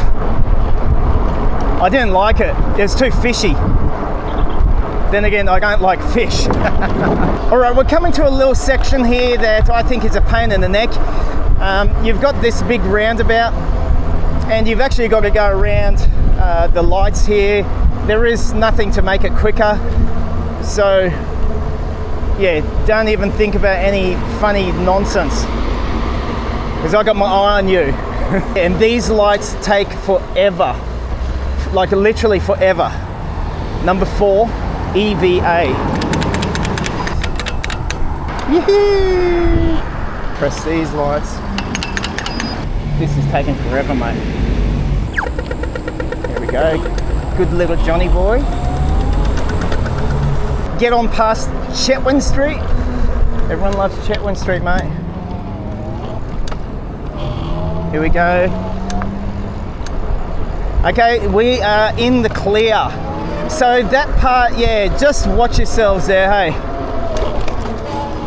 I didn't like it. It was too fishy. Then again, I don't like fish. All right, we're coming to a little section here that I think is a pain in the neck. You've got this big roundabout, and you've actually got to go around the lights here. There is nothing to make it quicker. So, yeah, don't even think about any funny nonsense, because I got my eye on you. And these lights take forever, like literally forever. Number 4, EVA. Yee-hoo! Press these lights. This is taking forever, mate. There we go. Good little Johnny boy. Get on past Chetwynd Street. Everyone loves Chetwynd Street, mate. Here we go. Okay, we are in the clear. So that part, yeah, just watch yourselves there, hey.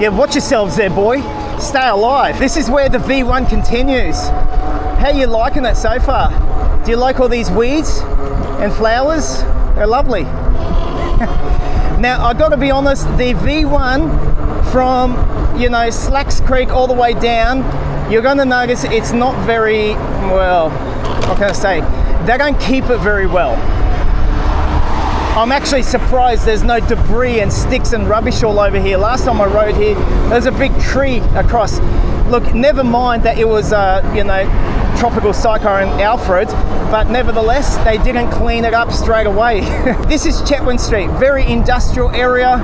Yeah, watch yourselves there, boy. Stay alive. This is where the V1 continues. How are you liking it so far? Do you like all these weeds and flowers? They're lovely. Now, I gotta be honest, the V1 from, Slacks Creek all the way down, you're gonna notice it's not very, well, what can I say? They don't keep it very well. I'm actually surprised there's no debris and sticks and rubbish all over here. Last time I rode here, there's a big tree across. Look, never mind that it was, tropical cyclone Alfred, but nevertheless, they didn't clean it up straight away. This is Chetwynd Street, very industrial area.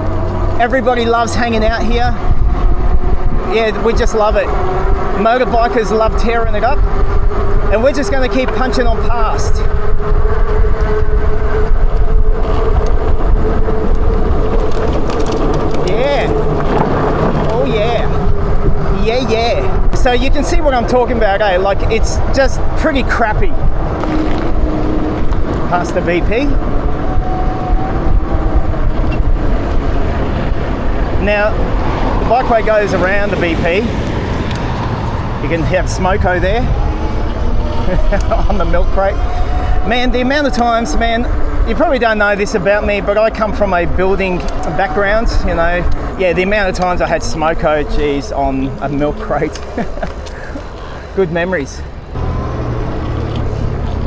Everybody loves hanging out here. Yeah, we just love it. Motorbikers love tearing it up, and we're just going to keep punching on past. Yeah. Oh yeah. Yeah, yeah. So you can see what I'm talking about, eh? Like, it's just pretty crappy. Past the BP. Now, the bikeway goes around the BP. You can have Smoko there on the milk crate. Man, the amount of times, you probably don't know this about me, but I come from a building background, Yeah, the amount of times I had Smoko, geez, on a milk crate. Good memories.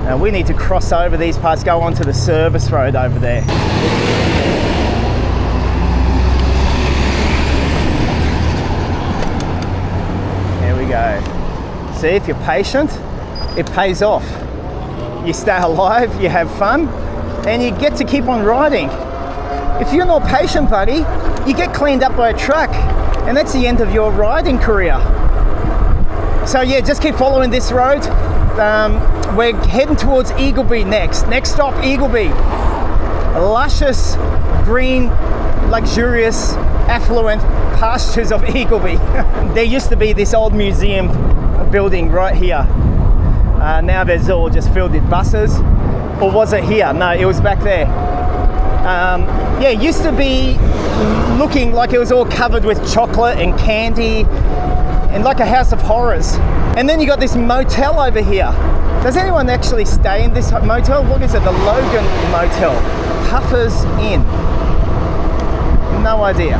Now we need to cross over these parts, go onto the service road over there. There we go. See, if you're patient, it pays off. You stay alive, you have fun, and you get to keep on riding. If you're not patient, buddy, you get cleaned up by a truck, and that's the end of your riding career. So yeah, just keep following this road. We're heading towards Eagleby next. Next stop, Eagleby. Luscious, green, luxurious, affluent pastures of Eagleby. There used to be this old museum building right here. Now there's all just filled with buses. Or was it here? No, it was back there. Yeah, it used to be looking like it was all covered with chocolate and candy and like a house of horrors. And then you got this motel over here. Does anyone actually stay in this motel? What is it? The Logan Motel. Puffers Inn. No idea.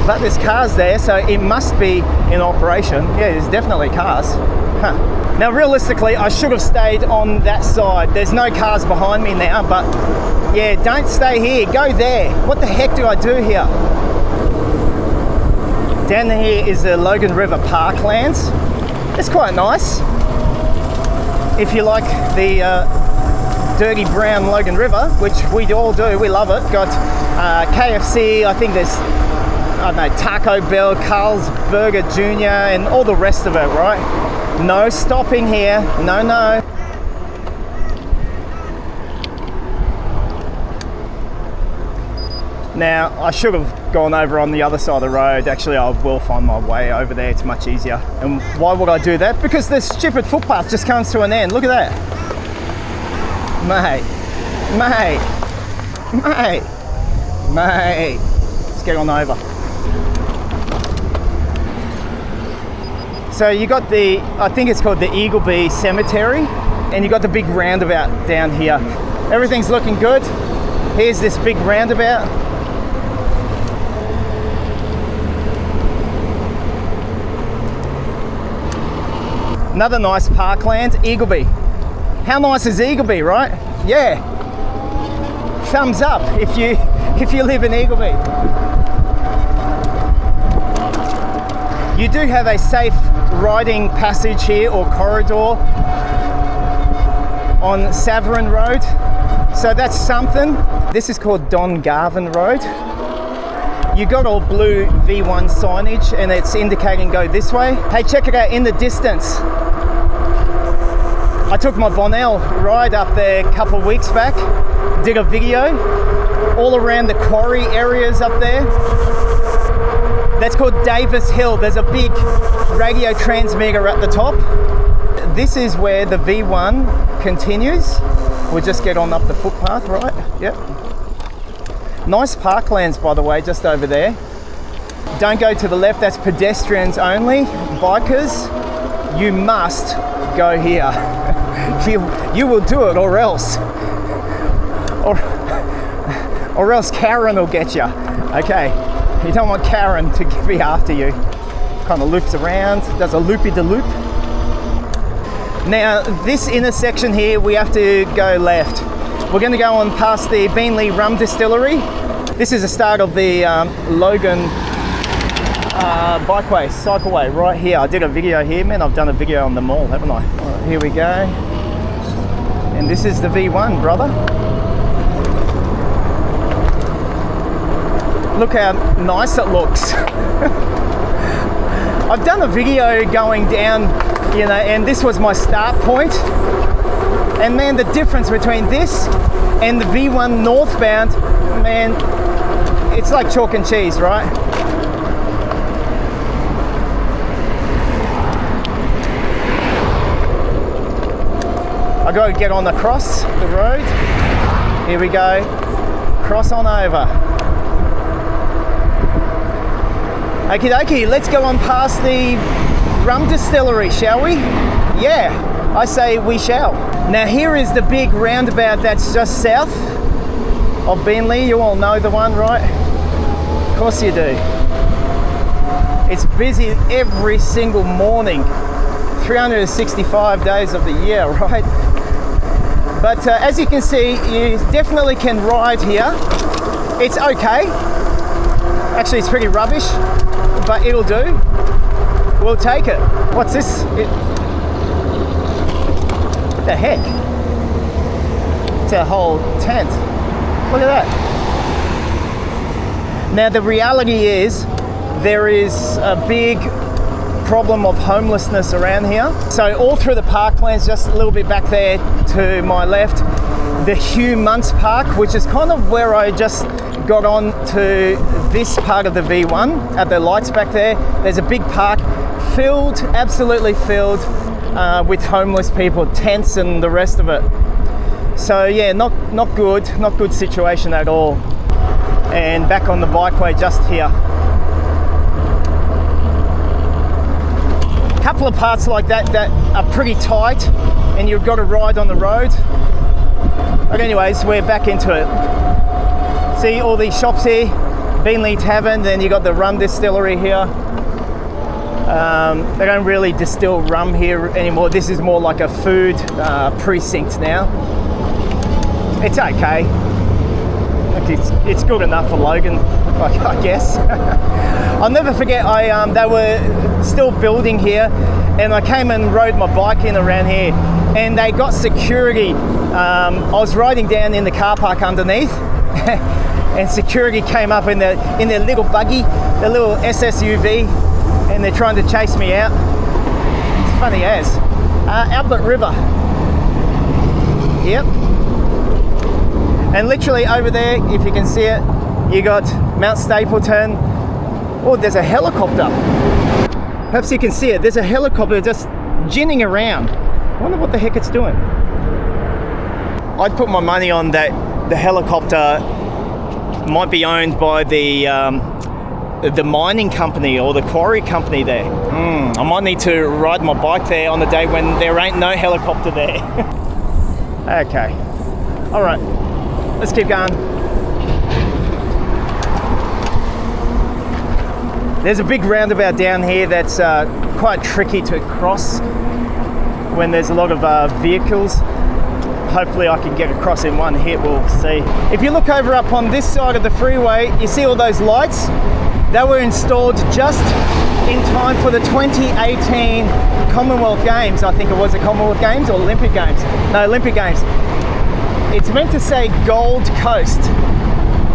But there's cars there, so it must be in operation. Yeah, there's definitely cars. Huh. Now, realistically, I should have stayed on that side. There's no cars behind me now, but yeah, don't stay here. Go there. What the heck do I do here? Down here is the Logan River Parklands. It's quite nice. If you like the dirty brown Logan River, which we all do, we love it. Got KFC, I think there's, I don't know, Taco Bell, Carl's Burger Jr. and all the rest of it, right? No stopping here, no. Now, I should have gone over on the other side of the road. Actually, I will find my way over there. It's much easier. And why would I do that? Because this stupid footpath just comes to an end. Look at that. Mate. Let's get on over. So you got the, I think it's called the Eagleby Cemetery, and you got the big roundabout down here. Everything's looking good. Here's this big roundabout. Another nice parkland, Eagleby. How nice is Eagleby, right? Yeah. Thumbs up if you live in Eagleby. You do have a safe riding passage here or corridor on Savern Road, so that's something. This is called Don Garvin Road. You got all blue V1 signage and it's indicating go this way. Hey, check it out in the distance. I took my Bonnell ride up there a couple of weeks back, did a video all around the quarry areas up there. That's called Davis Hill. There's a big radio transmitter at the top. This is where the V1 continues. We'll just get on up the footpath, right? Yep. Nice parklands, by the way, just over there. Don't go to the left, that's pedestrians only. Bikers, you must go here. You will do it or else. Or else Karen will get you. Okay, you don't want Karen to be after you. Kind of loops around, does a loopy-de-loop. Now, this intersection here, we have to go left. We're going to go on past the Beenleigh Rum Distillery. This is the start of the Logan bikeway, cycleway, right here. I did a video here, man. I've done a video on them all, haven't I? All right, here we go. And this is the V1, brother. Look how nice it looks. I've done a video going down, you know, and this was my start point. And man, the difference between this and the V1 northbound, man, it's like chalk and cheese, right? I got to get on across the road. Here we go. Cross on over. Okie dokie, let's go on past the Rum Distillery, shall we? Yeah, I say we shall. Now here is the big roundabout that's just south of Beenleigh. You all know the one, right? Of course you do. It's busy every single morning, 365 days of the year, right? But as you can see, you definitely can ride here. It's okay. Actually, it's pretty rubbish, but it'll do. We'll take it. What's this? What the heck? It's a whole tent. Look at that. Now the reality is there is a big problem of homelessness around here. So all through the parklands, just a little bit back there to my left, the Hugh Muntz Park, which is kind of where I just got on to this part of the V1 at the lights back there. There's a big park filled, absolutely filled with homeless people, tents and the rest of it. So yeah, not good situation at all. And back on the bikeway just here. Couple of parts like that are pretty tight and you've got to ride on the road. But anyways, we're back into it. See all these shops here, Beenleigh Tavern, then you got the Rum Distillery here. They don't really distill rum here anymore. This is more like a food precinct now. It's okay. It's good enough for Logan, I guess. I'll never forget, they were still building here, and I came and rode my bike in around here, and they got security. I was riding down in the car park underneath, and security came up in their little buggy, their little SSUV, and they're trying to chase me out. It's funny as. Albert River. Yep. And literally over there, if you can see it, you got Mount Stapleton. Oh, there's a helicopter. Perhaps you can see it. There's a helicopter just ginning around. I wonder what the heck it's doing. I'd put my money on that the helicopter might be owned by the mining company or the quarry company there. I might need to ride my bike there on the day when there ain't no helicopter there. Okay. All right. Let's keep going. There's a big roundabout down here that's quite tricky to cross when there's a lot of vehicles. Hopefully I can get across in one hit, we'll see. If you look over up on this side of the freeway, you see all those lights? They were installed just in time for the 2018 Commonwealth Games. I think it was the Commonwealth Games or Olympic Games. No, Olympic Games. It's meant to say Gold Coast.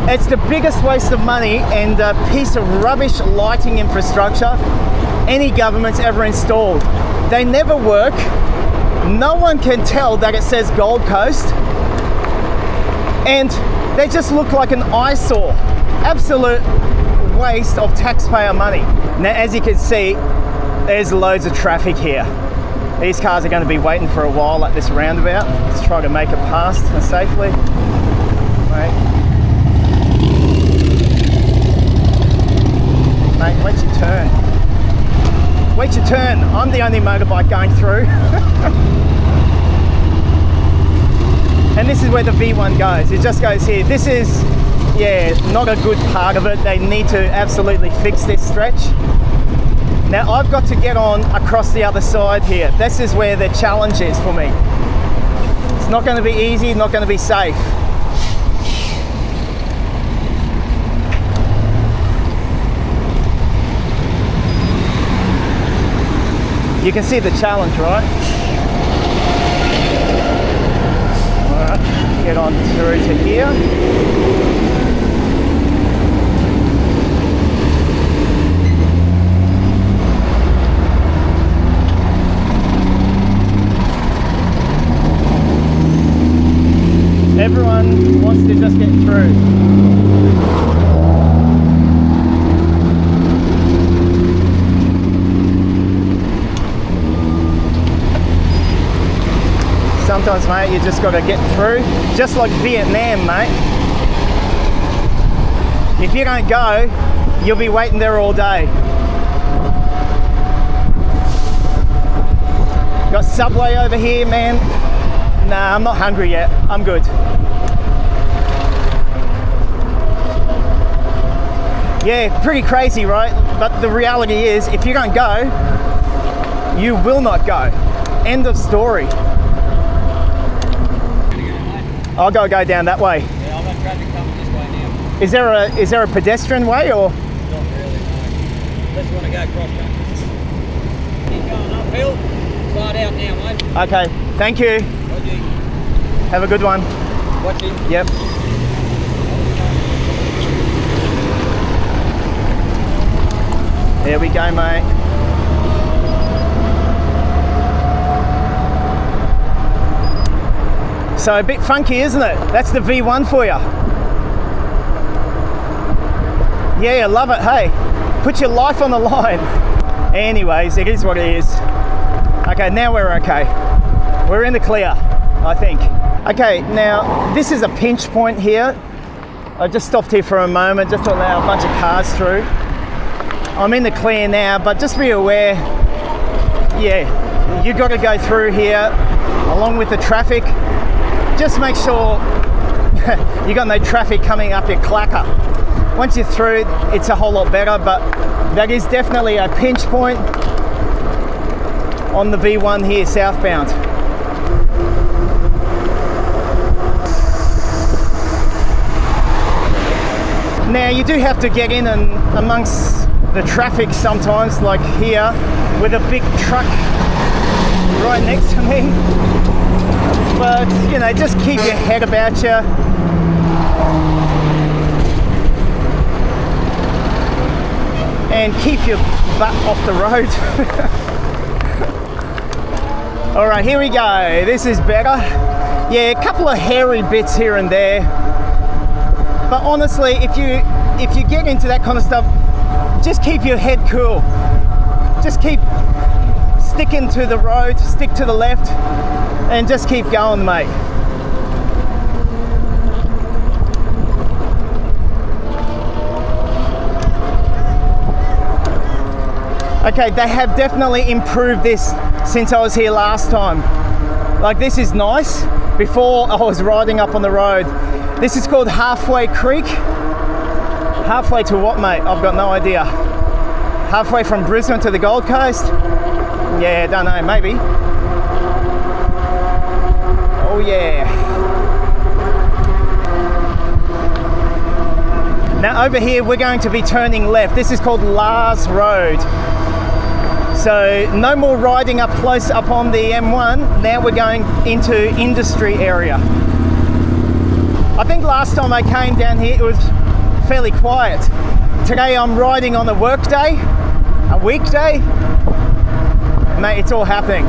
It's the biggest waste of money and a piece of rubbish lighting infrastructure any government's ever installed. They never work. No one can tell that it says Gold Coast. And they just look like an eyesore. Absolute waste of taxpayer money. Now, as you can see, there's loads of traffic here. These cars are going to be waiting for a while at this roundabout. Let's try to make it past safely. Mate, wait your turn. Wait your turn. I'm the only motorbike going through. And this is where the V1 goes. It just goes here. This is, not a good part of it. They need to absolutely fix this stretch. Now I've got to get on across the other side here. This is where the challenge is for me. It's not going to be easy, not going to be safe. You can see the challenge, right? Alright, get on through to here. Everyone wants to just get through. Sometimes, mate, you just got to get through. Just like Vietnam, mate. If you don't go, you'll be waiting there all day. Got Subway over here, man. Nah, I'm not hungry yet. I'm good. Yeah, pretty crazy, right? But the reality is, if you don't go, you will not go. End of story. I'll go down that way. Yeah, I've got traffic coming this way now. Is there a pedestrian way or? Not really, no. Unless you want to go cross country. Keep going uphill. Start out now, mate. Okay, thank you. Roger. Have a good one. Watching. Yep. There we go, mate. So a bit funky, isn't it? That's the V1 for you. Yeah, I love it, hey. Put your life on the line. Anyways, it is what it is. Okay, now we're okay. We're in the clear, I think. Okay, now this is a pinch point here. I just stopped here for a moment just to allow a bunch of cars through. I'm in the clear now, but just be aware, yeah, you got to go through here along with the traffic. Just make sure you got no traffic coming up your clacker. Once you're through, it's a whole lot better, but that is definitely a pinch point on the V1 here, southbound. Now you do have to get in and amongst the traffic sometimes, like here with a big truck right next to me. But you know, just keep your head about you. And keep your butt off the road. All right, here we go. This is better. Yeah, a couple of hairy bits here and there. But honestly, if you get into that kind of stuff, just keep your head cool. Just keep sticking to the road, stick to the left, and just keep going, mate. Okay, they have definitely improved this since I was here last time. Like, this is nice. Before I was riding up on the road. This is called Halfway Creek. Halfway to what, mate? I've got no idea. Halfway from Brisbane to the Gold Coast? Yeah, don't know, maybe. Oh yeah. Now over here we're going to be turning left. This is called Lars Road. So no more riding up close up on the M1. Now we're going into industry area. I think last time I came down here it was fairly quiet. Today I'm riding on a work day, a weekday. Mate, it's all happening.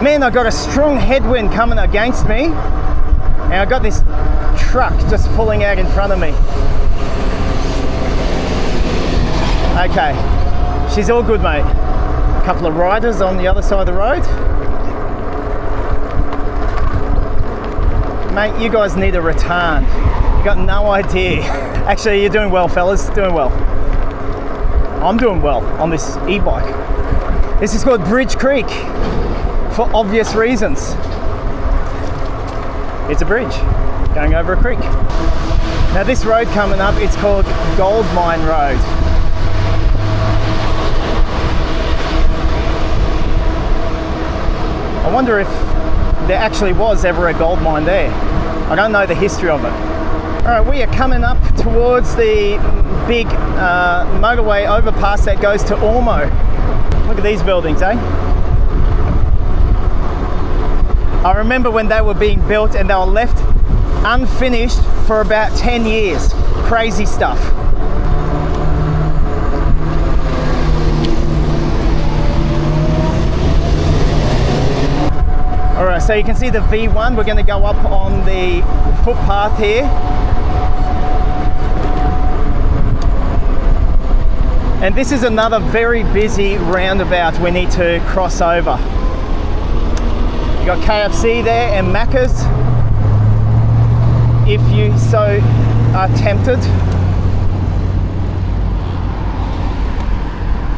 Man, I got a strong headwind coming against me, and I got this truck just pulling out in front of me. Okay, she's all good, mate. A couple of riders on the other side of the road. Mate, you guys need a return. You got no idea. Actually, you're doing well, fellas, doing well. I'm doing well on this e-bike. This is called Bridge Creek, for obvious reasons. It's a bridge going over a creek. Now this road coming up, it's called Gold Mine Road. I wonder if there actually was ever a gold mine there. I don't know the history of it. Alright, we are coming up towards the big motorway overpass that goes to Ormo. Look at these buildings, eh? I remember when they were being built and they were left unfinished for about 10 years. Crazy stuff. Alright, so you can see the V1. We're going to go up on the footpath here. And this is another very busy roundabout we need to cross over. You got KFC there and Macca's, if you so are tempted.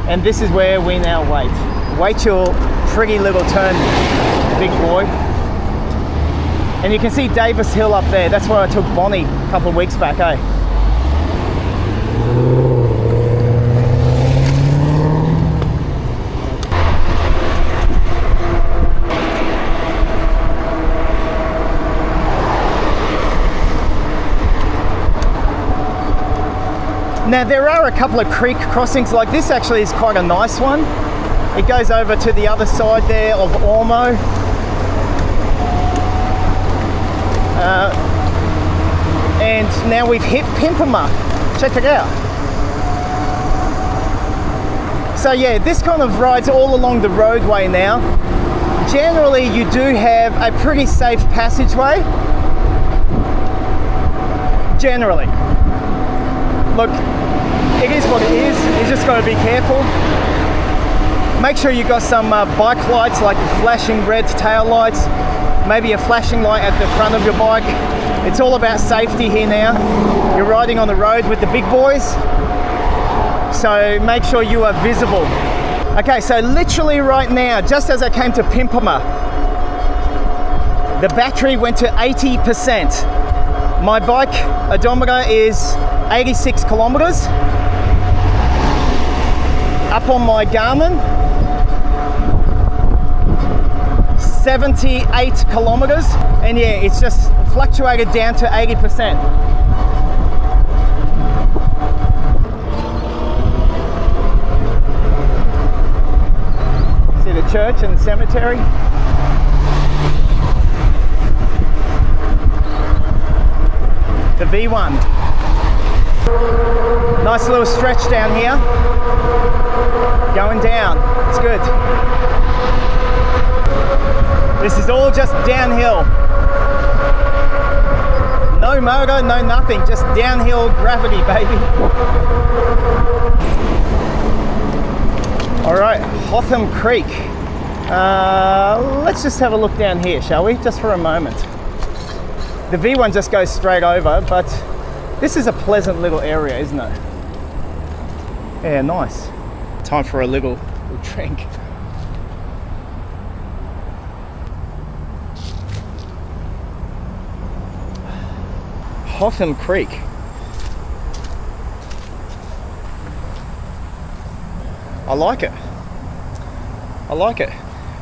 And this is where we now wait. Wait your pretty little turn, big boy. And you can see Davis Hill up there. That's where I took Bonnie a couple of weeks back, eh? Now there are a couple of creek crossings, like this actually is quite a nice one. It goes over to the other side there of Ormo. And now we've hit Pimpama. Check it out. So yeah, this kind of rides all along the roadway now. Generally you do have a pretty safe passageway. Generally. Look, it is what it is. You just got to be careful. Make sure you got some bike lights, like flashing red tail lights, maybe a flashing light at the front of your bike. It's all about safety here now. You're riding on the road with the big boys, so make sure you are visible. Okay, so literally right now, just as I came to Pimpama, the battery went to 80%. My bike odometer is 86 kilometers. Up on my Garmin, 78 kilometers. And yeah, it's just fluctuated down to 80%. See the church and the cemetery. The V1. Nice little stretch down here. Going down. It's good. This is all just downhill. No motor, no nothing. Just downhill gravity, baby. All right, Hotham Creek. Let's just have a look down here, shall we? Just for a moment. The V1 just goes straight over, but this is a pleasant little area, isn't it? Yeah, nice. Time for a little drink. Hotham Creek. I like it. I like it.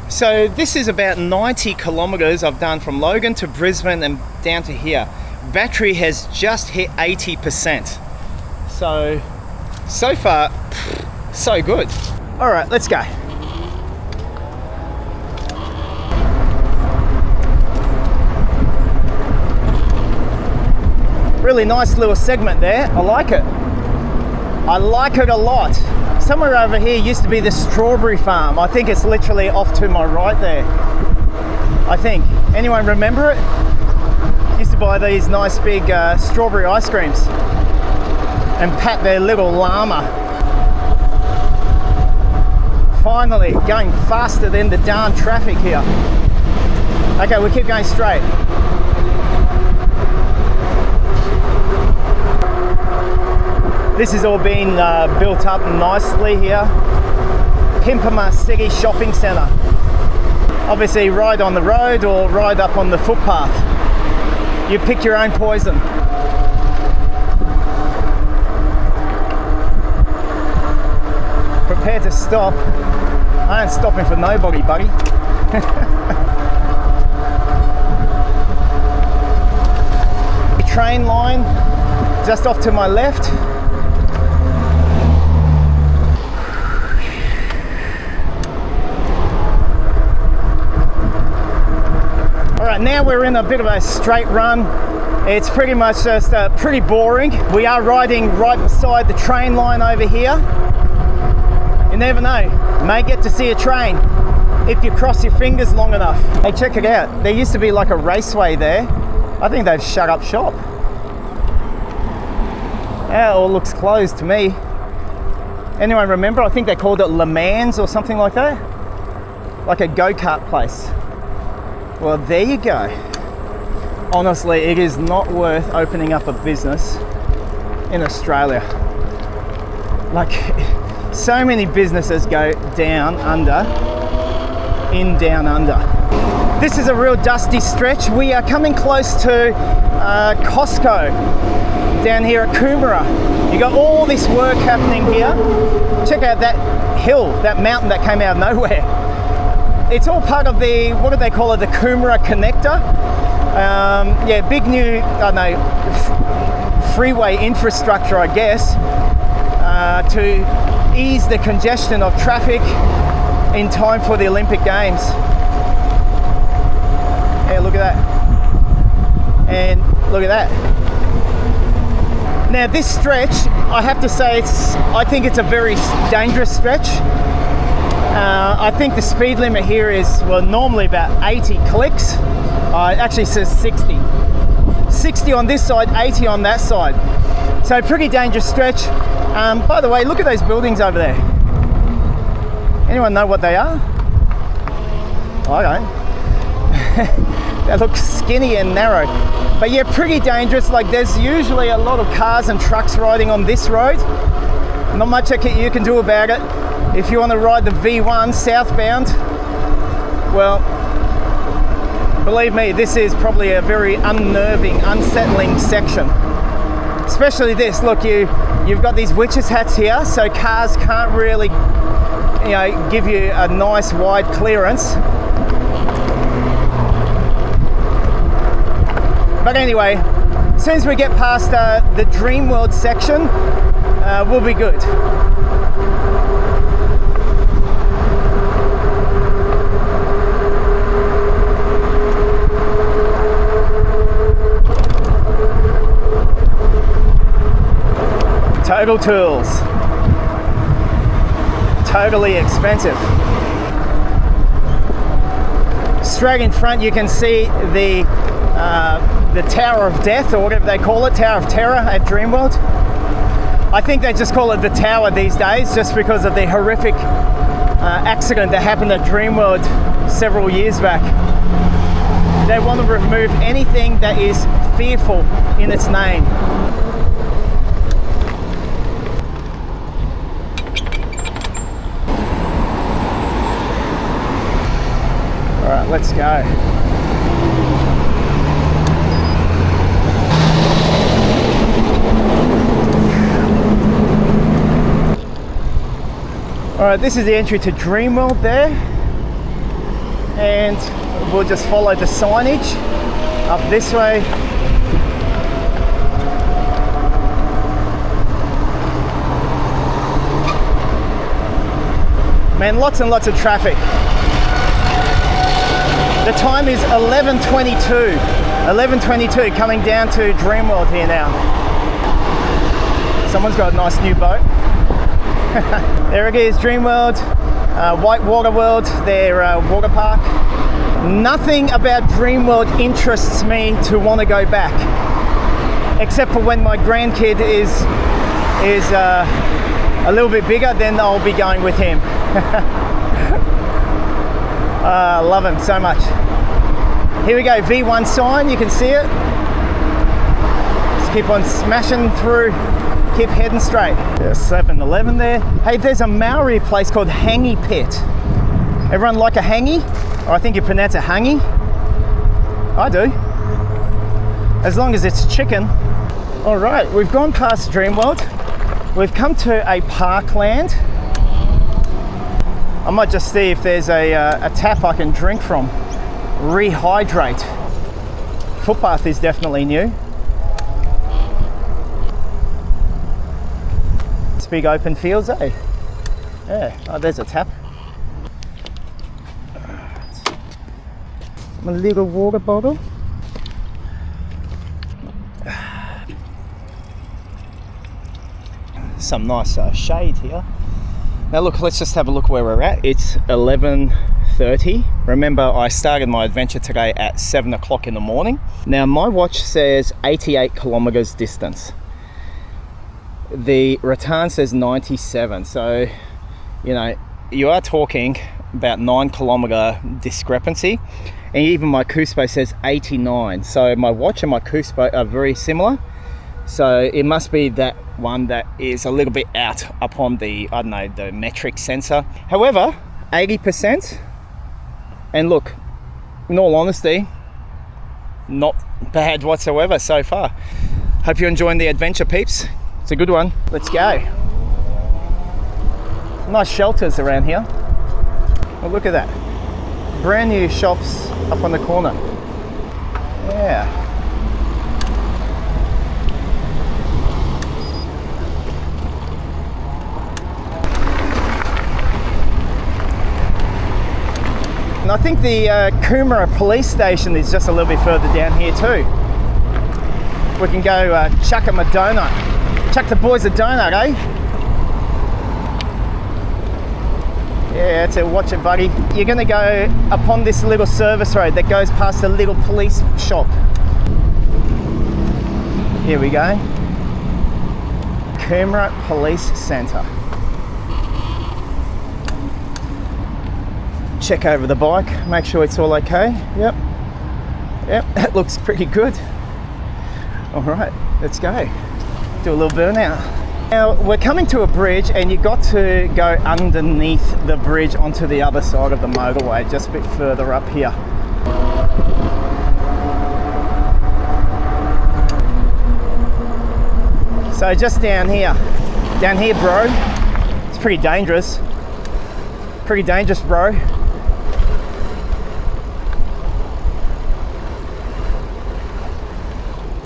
So this is about 90 kilometers I've done from Logan to Brisbane and down to here. Battery has just hit 80%. So far, so good. All right, let's go. Really nice little segment there. I like it. I like it a lot. Somewhere over here used to be the strawberry farm. I think it's literally off to my right there. I think. Anyone remember it? Used to buy these nice big strawberry ice creams and pat their little llama. Finally, going faster than the darn traffic here. Okay, we'll keep going straight. This has all been built up nicely here. Pimpama City Shopping Centre. Obviously ride on the road or ride up on the footpath. You pick your own poison. Prepare to stop. I ain't stopping for nobody, buddy. Train line just off to my left. Alright, now we're in a bit of a straight run. It's pretty much just pretty boring. We are riding right beside the train line over here. You never know, may get to see a train if you cross your fingers long enough. Hey, check it out. There used to be like a raceway there. I think they've shut up shop. That all looks closed to me. Anyone remember? I think they called it Le Mans or something like that. Like a go-kart place. Well, there you go. Honestly, it is not worth opening up a business in Australia. Like, so many businesses go down under, in down under. This is a real dusty stretch. We are coming close to Costco down here at Coomera. You got all this work happening here. Check out that hill, that mountain that came out of nowhere. It's all part of the, what do they call it, the Coomera connector. Yeah, big new, I don't know, freeway infrastructure, I guess, to ease the congestion of traffic in time for the Olympic Games. Yeah, look at that. And look at that. Now this stretch, I have to say, I think it's a very dangerous stretch. I think the speed limit here is, well, normally about 80 clicks. It actually says 60. 60 on this side, 80 on that side. So pretty dangerous stretch. By the way, look at those buildings over there. Anyone know what they are? I don't. They look skinny and narrow. But yeah, pretty dangerous. Like, there's usually a lot of cars and trucks riding on this road. Not much you can do about it. if you want to ride the V1 southbound, well, believe me, this is probably a very unnerving, unsettling section. Especially this, look, you've got these witches hats here, so cars can't really, give you a nice wide clearance. But anyway, as soon as we get past the Dream World section, we'll be good. Total tools. Totally expensive. Straight in front you can see the Tower of Death, or whatever they call it, Tower of Terror at Dreamworld. I think they just call it the Tower these days, just because of the horrific accident that happened at Dreamworld several years back. They want to remove anything that is fearful in its name. All right, let's go. Alright, this is the entry to Dreamworld there, and we'll just follow the signage up this way. Man, lots and lots of traffic. The time is 11:22 coming down to Dreamworld here now. Someone's got a nice new boat. There it is, Dreamworld, Whitewater World, their water park. Nothing about Dreamworld interests me to want to go back, except for when my grandkid is a little bit bigger, then I'll be going with him. I love him so much. Here we go, V1 sign, you can see it. Just keep on smashing through. Keep heading straight. There's 7-Eleven there. Hey, there's a Maori place called Hangi Pit. Everyone like a hangi? Or I think you pronounce it hangi. I do. As long as it's chicken. All right, we've gone past Dreamworld. We've come to a Parkland. I might just see if there's a tap I can drink from. Rehydrate. Footpath is definitely new. Big open fields, eh? Yeah, oh, there's a tap. My little water bottle. Some nice shade here. Now look, let's just have a look where we're at. It's 11:30. Remember, I started my adventure today at 7 o'clock in the morning. Now my watch says 88 kilometers distance. The return says 97, so you are talking about 9 kilometer discrepancy, and even my Cuspo says 89, so my watch and my Cuspo are very similar, so it must be that one that is a little bit out upon the, I don't know, the metric sensor. However, 80%, and look, in all honesty, not bad whatsoever so far. Hope you're enjoying the adventure, peeps. It's a good one. Let's go. Nice shelters around here. Oh, look at that. Brand new shops up on the corner. Yeah. And I think the Coomera police station is just a little bit further down here too. We can go chuck them a donut. Chuck the boys a donut, eh? Yeah, that's it, watch it, buddy. You're gonna go upon this little service road that goes past the little police shop. Here we go. Coomera Police Centre. Check over the bike, make sure it's all okay. Yep, that looks pretty good. All right, let's go. Do a little burnout. Now we're coming to a bridge and you got to go underneath the bridge onto the other side of the motorway, just a bit further up here. So just down here bro, it's pretty dangerous bro.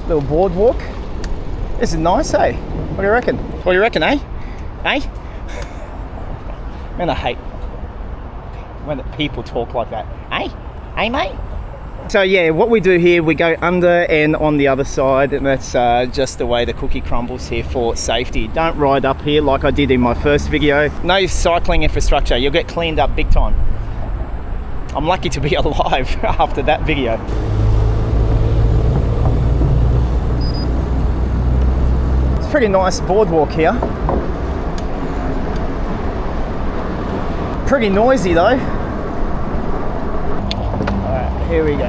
Little boardwalk. This is nice, eh? What do you reckon? What do you reckon, eh? Eh? Man, I hate when people talk like that. Eh? Eh, mate? So yeah, what we do here, we go under and on the other side, and that's just the way the cookie crumbles here for safety. Don't ride up here like I did in my first video. No cycling infrastructure, you'll get cleaned up big time. I'm lucky to be alive after that video. Pretty nice boardwalk here. Pretty noisy though. Alright, here we go.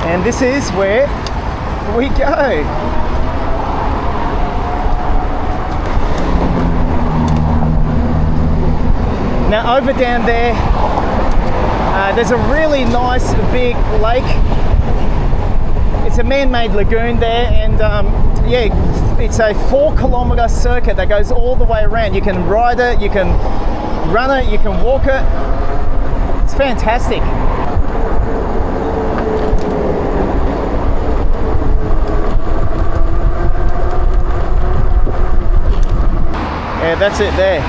And this is where we go. Now over down there, there's a really nice big lake. It's a man-made lagoon there, and yeah, it's a 4-kilometer circuit that goes all the way around. You can ride it, you can run it, you can walk it. It's fantastic. Yeah, that's it there.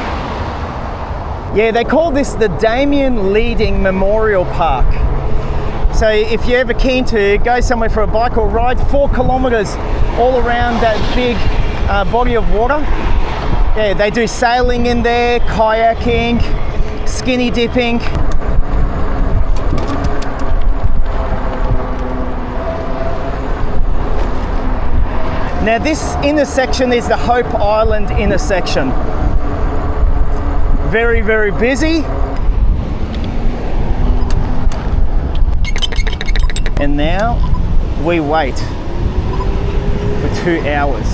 Yeah, they call this the Damien Leading Memorial Park. So if you're ever keen to go somewhere for a bike or ride, 4 kilometers all around that big body of water. Yeah, they do sailing in there, kayaking, skinny dipping. Now this intersection is the Hope Island intersection. Very, very busy. And now we wait for 2 hours.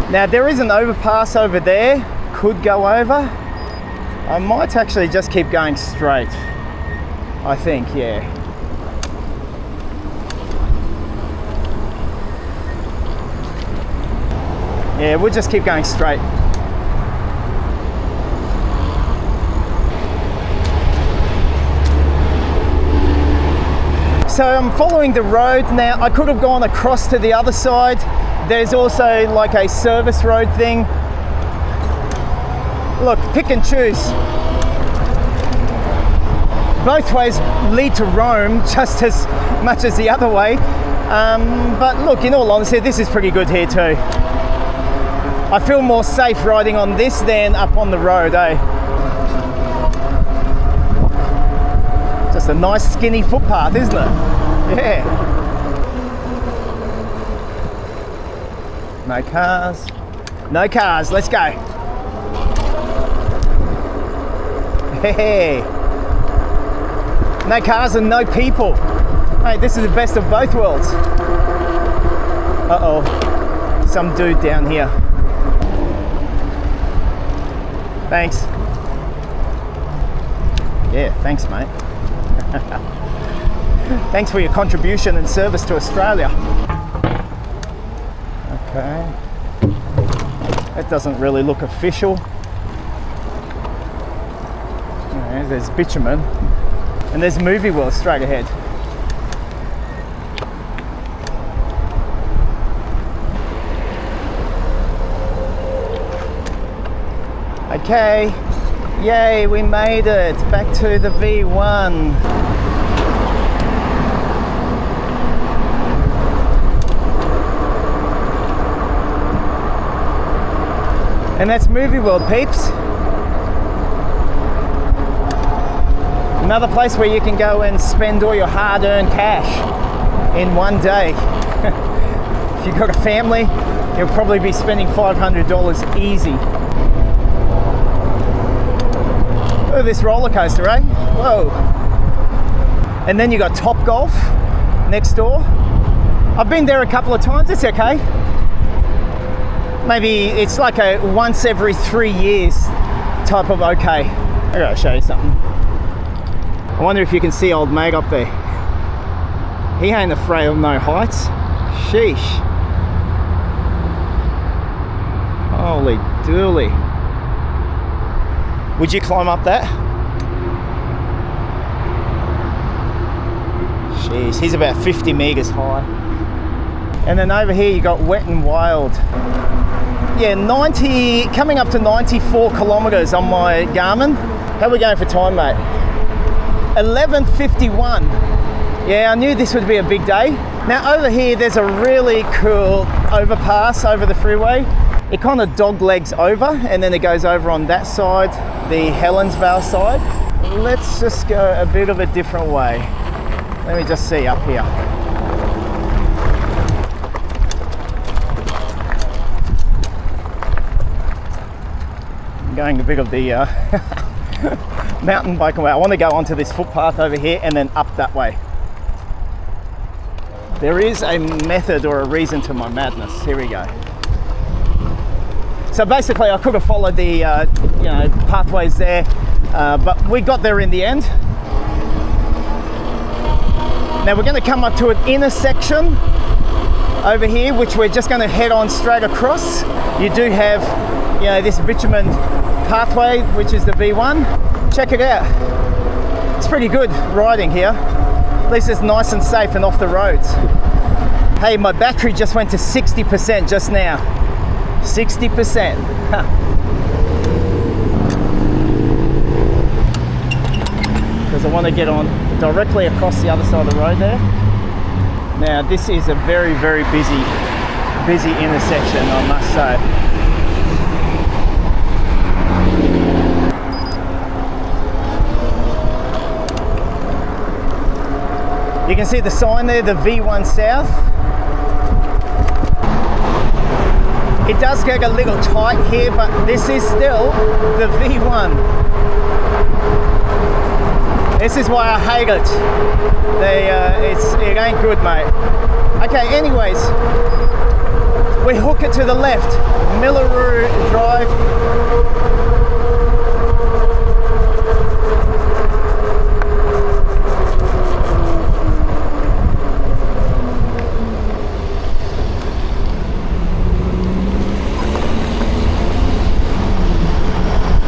Now there is an overpass over there, could go over. I might actually just keep going straight. I think, yeah. Yeah, we'll just keep going straight. So I'm following the road now. I could have gone across to the other side. There's also like a service road thing. Look, pick and choose. Both ways lead to Rome just as much as the other way. But look, in all honesty, this is pretty good here too. I feel more safe riding on this than up on the road, eh? Just a nice skinny footpath, isn't it? Yeah. No cars. No cars, let's go. Hey. No cars and no people. Hey, this is the best of both worlds. Uh-oh, some dude down here. Thanks. Yeah, thanks, mate. Thanks for your contribution and service to Australia. Okay. That doesn't really look official. Yeah, there's bitumen. And there's Movie World straight ahead. Okay, yay, we made it back to the V1. And that's Movie World, peeps. Another place where you can go and spend all your hard-earned cash in one day. If you've got a family, you'll probably be spending $500 easy. Look at this roller coaster, eh? Whoa. And then you got Top Golf next door. I've been there a couple of times, it's okay. Maybe it's like a once every 3 years type of okay. I gotta show you something. I wonder if you can see old mate up there. He ain't afraid of no heights. Sheesh. Holy dooly. Would you climb up that? Jeez, he's about 50 metres high. And then over here you got Wet and Wild. Yeah, 90, coming up to 94 kilometres on my Garmin. How are we going for time, mate? 11:51. Yeah, I knew this would be a big day. Now over here there's a really cool overpass over the freeway. It kind of dog legs over and then it goes over on that side, the Helensvale side. Let's just go a bit of a different way. Let me just see up here. I'm going a bit of the mountain biking way. I want to go onto this footpath over here and then up that way. There is a method or a reason to my madness. Here we go. So basically I could have followed the pathways there, but we got there in the end. Now we're going to come up to an intersection over here, which we're just going to head on straight across. You do have, this bitumen pathway, which is the V1. Check it out. It's pretty good riding here. At least it's nice and safe and off the roads. Hey, my battery just went to 60% just now. 60%. Because I want to get on directly across the other side of the road there. Now this is a very, very busy intersection, I must say. You can see the sign there, the V1 South. It does get a little tight here, but this is still the V1. This is why I hate it. It ain't good, mate. Okay, anyways, we hook it to the left. Millaroo Drive.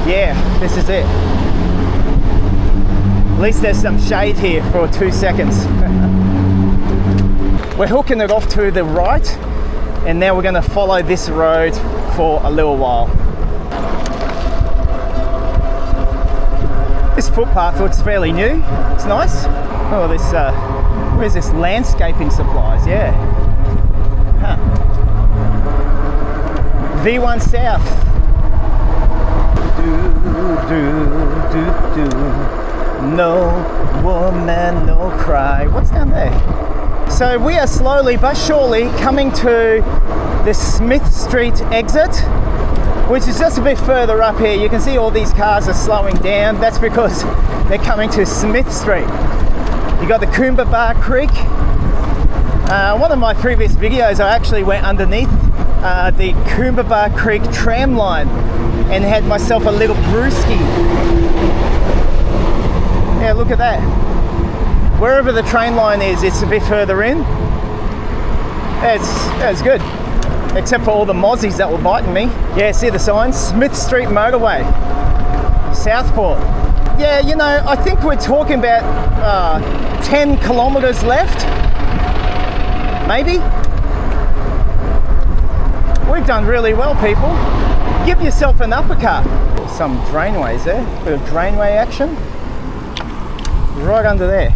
Yeah, this is it. At least there's some shade here for 2 seconds. We're hooking it off to the right, and now we're going to follow this road for a little while. This footpath looks fairly new. It's nice. Oh, this, where's this? Landscaping supplies, yeah. Huh. V1 South. No woman, no cry. What's down there? So we are slowly but surely coming to the Smith Street exit, which is just a bit further up here. You can see all these cars are slowing down. That's because they're coming to Smith Street. You got the Coomba Creek. One of my previous videos, I actually went underneath the Coomba Creek tram line and had myself a little brewski. Yeah, look at that. Wherever the train line is, it's a bit further in. It's good. Except for all the mozzies that were biting me. Yeah, see the sign? Smith Street Motorway. Southport. Yeah, I think we're talking about 10 kilometres left. Maybe. We've done really well, people. Give yourself an uppercut. Some drainways there. Bit of drainway action. Right under there.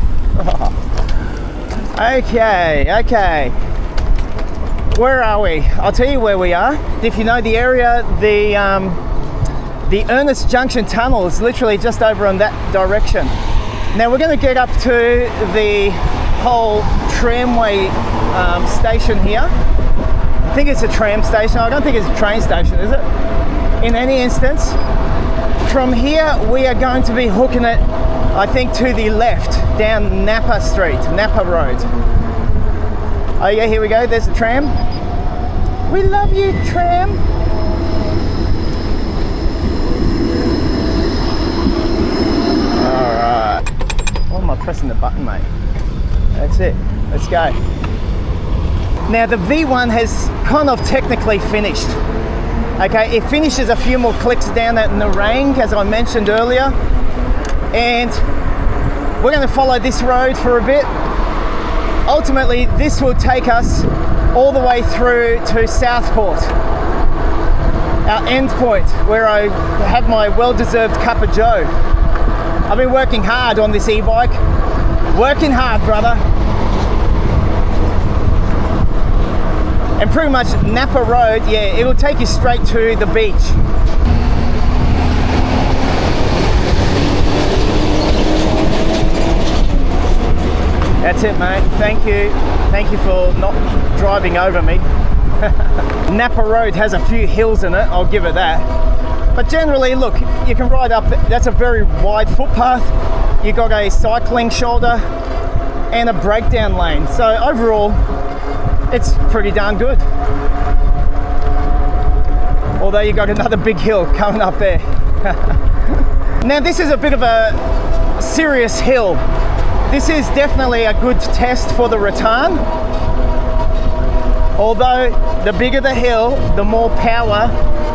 Okay. Where are we? I'll tell you where we are. If you know the area, the Ernest Junction Tunnel is literally just over on that direction. Now we're going to get up to the whole tramway station here. I think it's a tram station. I don't think it's a train station, is it? In any instance, from here we are going to be hooking it, I think, to the left down Napa Street, Napa Road. Oh yeah, here we go, there's the tram. We love you, tram. Alright. Why am I pressing the button, mate? That's it. Let's go. Now the V1 has kind of technically finished. Okay, it finishes a few more clicks down at Narang, as I mentioned earlier. And we're going to follow this road for a bit. Ultimately, this will take us all the way through to Southport, our end point, where I have my well-deserved cup of joe. I've been working hard on this e-bike. Working hard, brother. And pretty much Napa Road, yeah, it will take you straight to the beach. That's it, mate. Thank you. Thank you for not driving over me. Napa Road has a few hills in it, I'll give it that. But generally, look, you can ride up, that's a very wide footpath. You got a cycling shoulder and a breakdown lane. So overall, it's pretty darn good. Although you got another big hill coming up there. Now this is a bit of a serious hill. This is definitely a good test for the rattan. Although the bigger the hill, the more power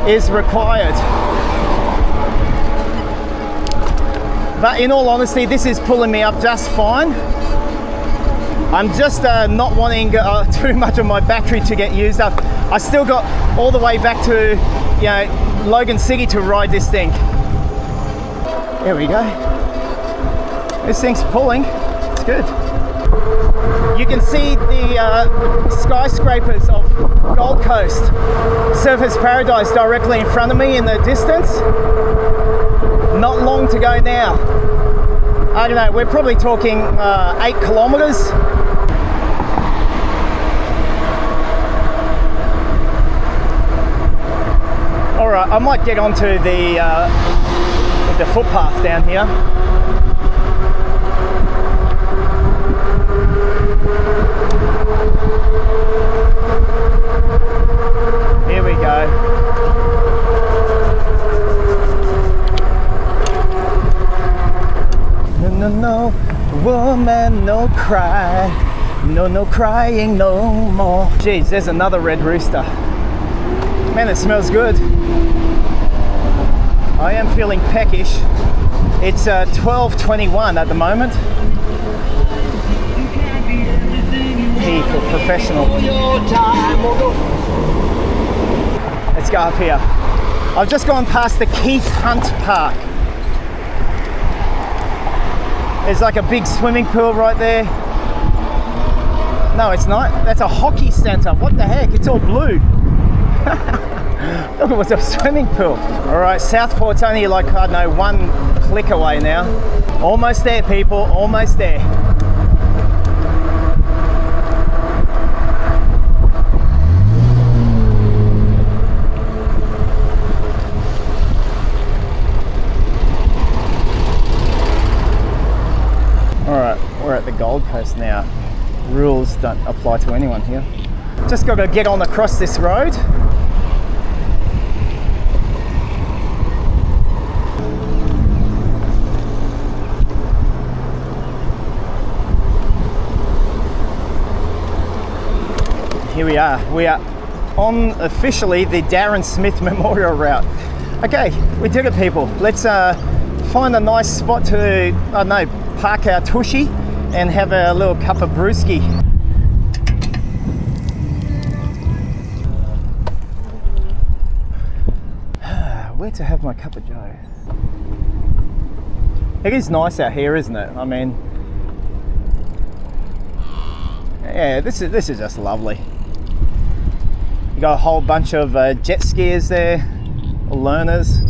is required. But in all honesty, this is pulling me up just fine. I'm just not wanting too much of my battery to get used up. I still got all the way back to, you know, Logan City to ride this thing. There we go. This thing's pulling. It's good. You can see the skyscrapers of Gold Coast, Surfers Paradise directly in front of me in the distance. Not long to go now. I don't know, we're probably talking 8 kilometers. Alright, I might get onto the footpath down here. Here we go. No, no, woman, no cry. No crying no more. Jeez, there's another red rooster. Man, it smells good. I am feeling peckish. It's 12:21 at the moment. P for professional. Let's go up here. I've just gone past the Keith Hunt Park. There's like a big swimming pool right there. No, it's not. That's a hockey centre. What the heck? It's all blue. Look, it was a swimming pool. All right, Southport's only like, I don't know, 1 click away now. Almost there, people. Almost there. We're at the Gold Coast now. Rules don't apply to anyone here. Just got to get on across this road. Here we are. We are on officially the Darren Smith Memorial Route. Okay, we did it, people. Let's find a nice spot to, I don't know, park our tushy and have a little cup of brewski. Where to have my cup of joe? It is nice out here, isn't it? I mean, yeah, this is just lovely. You got a whole bunch of jet skiers there, or learners.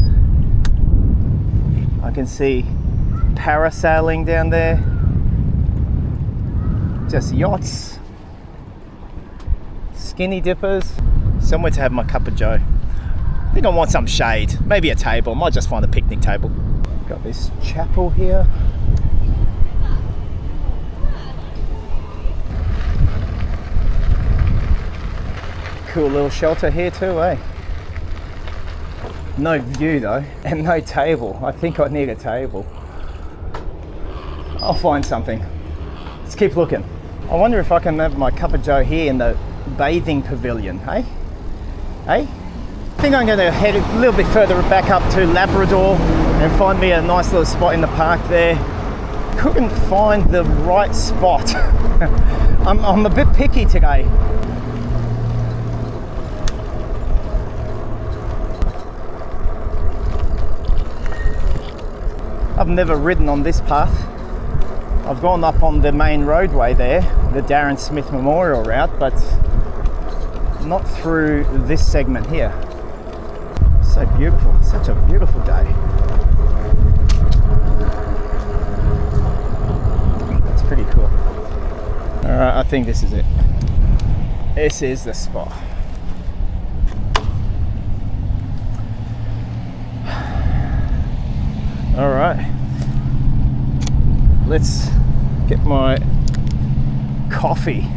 I can see parasailing down there. Just yachts, skinny dippers. Somewhere to have my cup of joe. I think I want some shade, maybe a table. I might just find a picnic table. Got this chapel here. Cool little shelter here too, eh? No view though, and no table. I think I need a table. I'll find something. Let's keep looking. I wonder if I can have my cup of joe here in the bathing pavilion, hey? Hey? I think I'm going to head a little bit further back up to Labrador and find me a nice little spot in the park there. Couldn't find the right spot. I'm a bit picky today. I've never ridden on this path. I've gone up on the main roadway there, the Darren Smith Memorial route, but not through this segment here. So beautiful, such a beautiful day. That's pretty cool. All right, I think this is it. This is the spot. All right, let's get my coffee.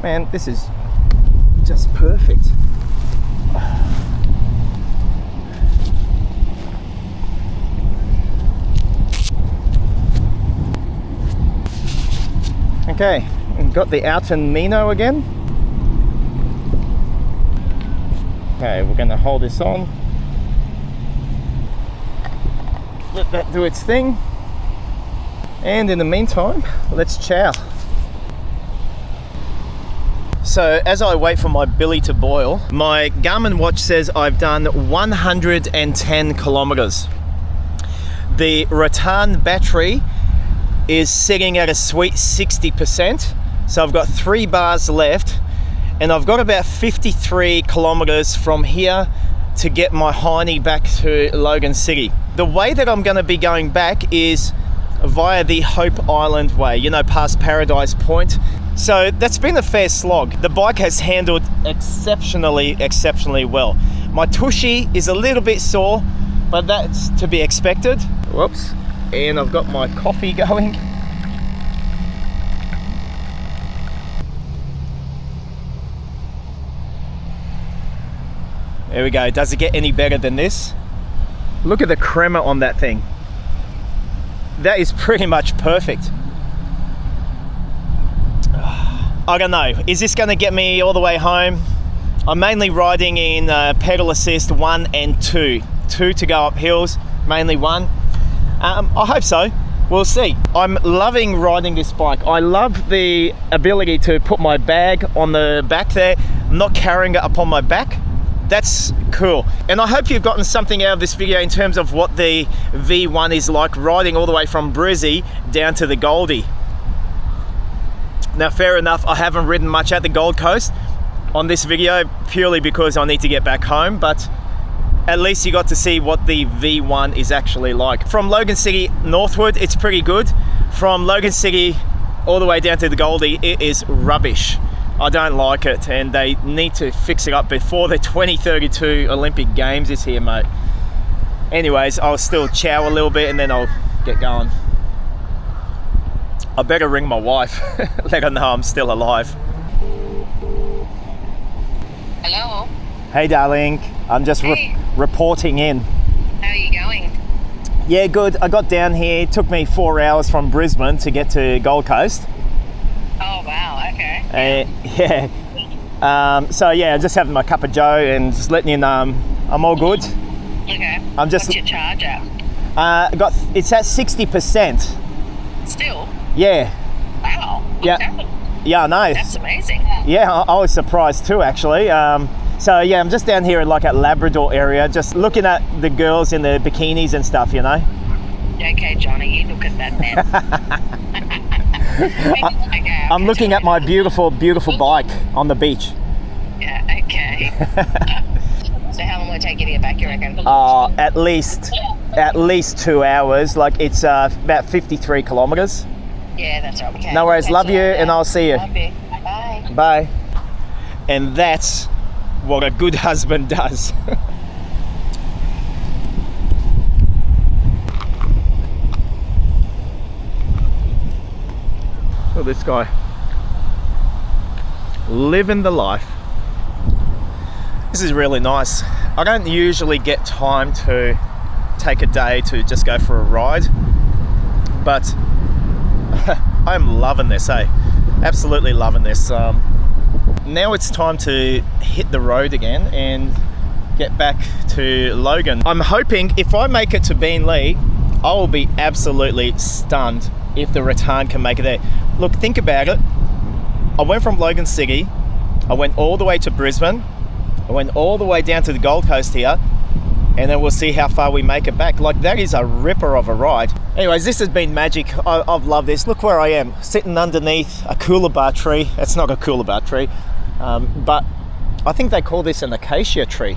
Man, this is just perfect. Okay, we've got the Alton Mino again. Okay, we're going to hold this on. Let that do its thing. And in the meantime, let's chow. So as I wait for my billy to boil, my Garmin watch says I've done 110 kilometers. The Rattan battery is sitting at a sweet 60%. So I've got 3 bars left and I've got about 53 kilometers from here to get my hiney back to Logan City. The way that I'm going to be going back is via the Hope Island way, you know, past Paradise Point. So that's been a fair slog. The bike has handled exceptionally well. My tushy is a little bit sore, but that's to be expected. Whoops. And I've got my coffee going. There we go. Does it get any better than this? Look at the crema on that thing. That is pretty much perfect. I don't know. Is this going to get me all the way home? I'm mainly riding in pedal assist 1 and 2. 2 to go up hills, mainly 1. I hope so. We'll see. I'm loving riding this bike. I love the ability to put my bag on the back there, not carrying it up on my back. That's cool. And I hope you've gotten something out of this video in terms of what the V1 is like riding all the way from Brizzy down to the Goldie. Now, fair enough, I haven't ridden much at the Gold Coast on this video purely because I need to get back home, but at least you got to see what the V1 is actually like. From Logan City northward, it's pretty good. From Logan City all the way down to the Goldie, it is rubbish. I don't like it, and they need to fix it up before the 2032 Olympic Games is here, mate. Anyways, I'll still chow a little bit and then I'll get going. I better ring my wife, let her know I'm still alive. Hello. Hey darling, I'm just Hey. reporting in. How are you going? Yeah, good. I got down here, it took me 4 hours from Brisbane to get to Gold Coast. Oh wow, okay. So yeah, I'm just having my cup of joe and just letting you know I'm all good. Okay. I'm just What's your charge at? it's at 60%. Still? Yeah. Wow. Yeah. Okay. Yeah, nice. That's amazing. Yeah, I was surprised too, actually. So yeah, I'm just down here at Labrador area, just looking at the girls in the bikinis and stuff, you know. Okay, Johnny, you look at that man. Okay, I'm looking at my beautiful bike on the beach. Yeah, okay. So how long will it take you to get back, you reckon? At least 2 hours. Like it's about 53 kilometers. Yeah, that's right. Okay. No worries. Catch Love you, later. and I'll see you. Love you. Bye. Bye. And that's what a good husband does. Look at this guy. Living the life. This is really nice. I don't usually get time to take a day to just go for a ride, but I'm loving this, absolutely loving this. Now it's time to hit the road again and get back to Logan. I'm hoping if I make it to Beenleigh, I will be absolutely stunned if the Rattan can make it there. Look, think about it. I went from Logan City, I went all the way to Brisbane, I went all the way down to the Gold Coast here, and then we'll see how far we make it back. Like, that is a ripper of a ride. Anyways, this has been magic. I've loved this. Look where I am, sitting underneath a coolabah tree. It's not a coolabah tree, but I think they call this an acacia tree.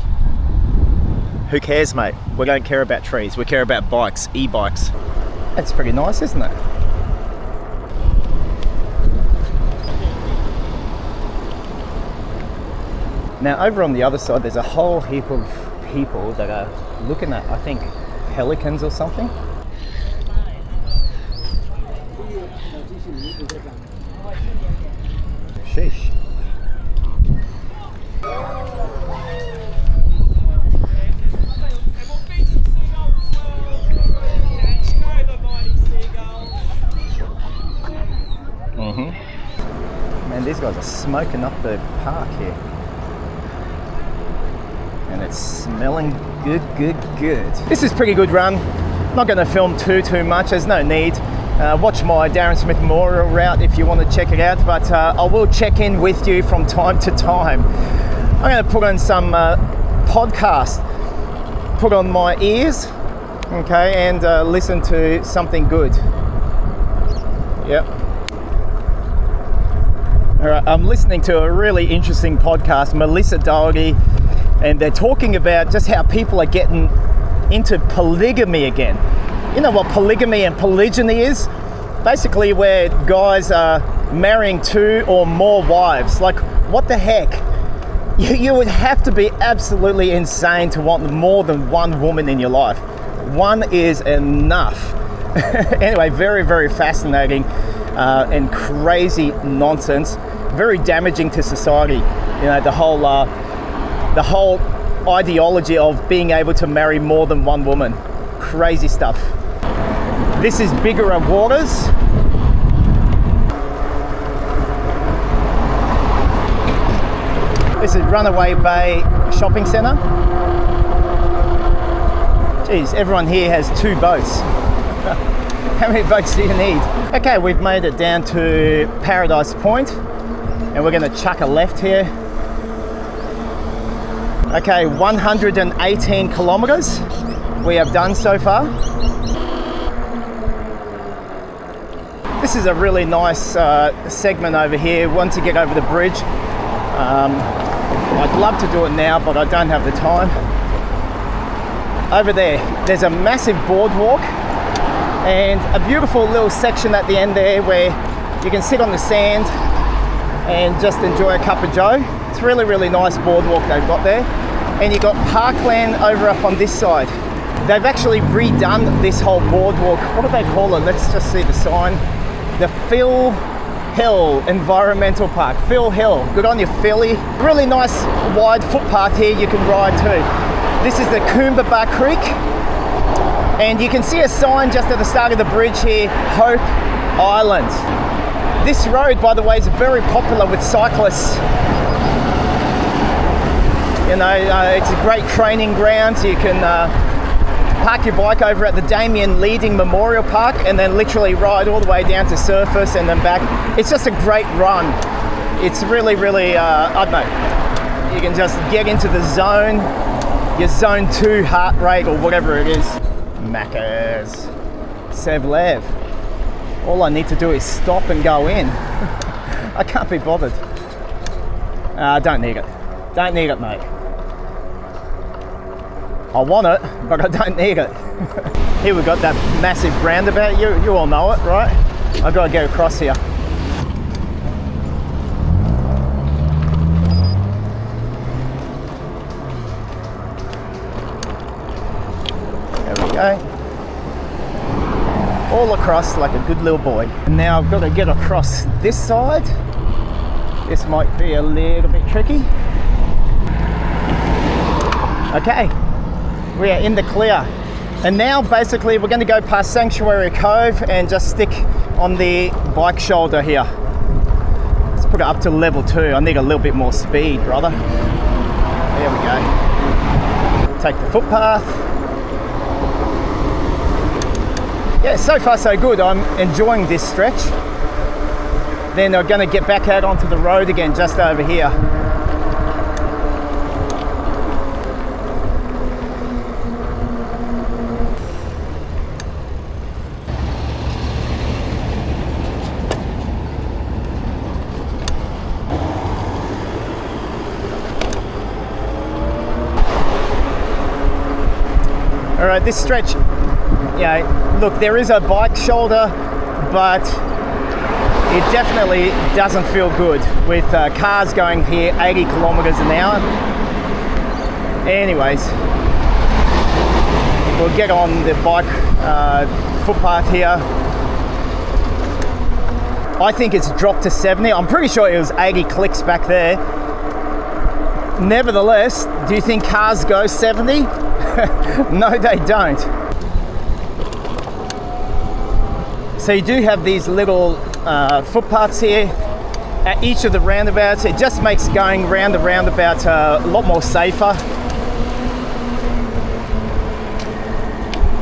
Who cares, mate? We don't care about trees. We care about bikes, e-bikes. That's pretty nice, isn't it? Now, over on the other side, there's a whole heap of people that are looking at, I think, pelicans or something. Sheesh. Man, these guys are smoking up the park here. And it's smelling good. This is pretty good run. I'm not going to film too much, there's no need. Watch my Darren Smith Memorial route if you want to check it out, but I will check in with you from time to time. I'm going to put on some podcast, put on my ears, okay, and listen to something good. Yep. All right, I'm listening to a really interesting podcast, Melissa Doherty, and they're talking about just how people are getting into polygamy again. You know what polygamy and polygyny is? Basically where guys are marrying 2 or more wives. Like, what the heck? You would have to be absolutely insane to want more than one woman in your life. One is enough. Anyway, very fascinating and crazy nonsense. Very damaging to society. You know, the whole ideology of being able to marry more than one woman. Crazy stuff. This is Bigger Waters. This is Runaway Bay Shopping Centre. Geez, everyone here has 2 boats. How many boats do you need? Okay, we've made it down to Paradise Point, and we're going to chuck a left here. Okay, 118 kilometres we have done so far. This is a really nice segment over here. Once you get over the bridge, I'd love to do it now, but I don't have the time. Over there's a massive boardwalk and a beautiful little section at the end there where you can sit on the sand and just enjoy a cup of joe. It's really nice boardwalk they've got there. And you've got Parkland over up on this side. They've actually redone this whole boardwalk. What do they call it? Let's just see the sign. The Phil Hill Environmental Park. Phil Hill. Good on you, Philly. Really nice wide footpath here you can ride too. This is the Coombaba Creek. And you can see a sign just at the start of the bridge here, Hope Island. This road, by the way, is very popular with cyclists. You know, it's a great training ground. You can park your bike over at the Damien Leading Memorial Park and then literally ride all the way down to surface and then back. It's just a great run. It's really, I don't know. You can just get into the zone, your zone 2 heart rate or whatever it is. Macca's, Sevlev. All I need to do is stop and go in. I can't be bothered. Don't need it. Don't need it, mate. I want it, but I don't need it. Here we've got that massive roundabout. You all know it, right? I've got to get across here. There we go. All all across like a good little boy. And now I've got to get across this side. This might be a little bit tricky. Okay, we are in the clear. And now basically we're going to go past Sanctuary Cove and just stick on the bike shoulder here. Let's put it up to level 2. I need a little bit more speed, brother. There we go. Take the footpath. Yeah, so far so good. I'm enjoying this stretch. Then I'm going to get back out onto the road again just over here. All right, this stretch, yeah, look, there is a bike shoulder, but it definitely doesn't feel good with cars going here 80 kilometers an hour. Anyways, we'll get on the bike footpath here. I think it's dropped to 70. I'm pretty sure it was 80 clicks back there. Nevertheless, do you think cars go 70? No, they don't. So you do have these little footpaths here at each of the roundabouts. It just makes going round the roundabout a lot more safer.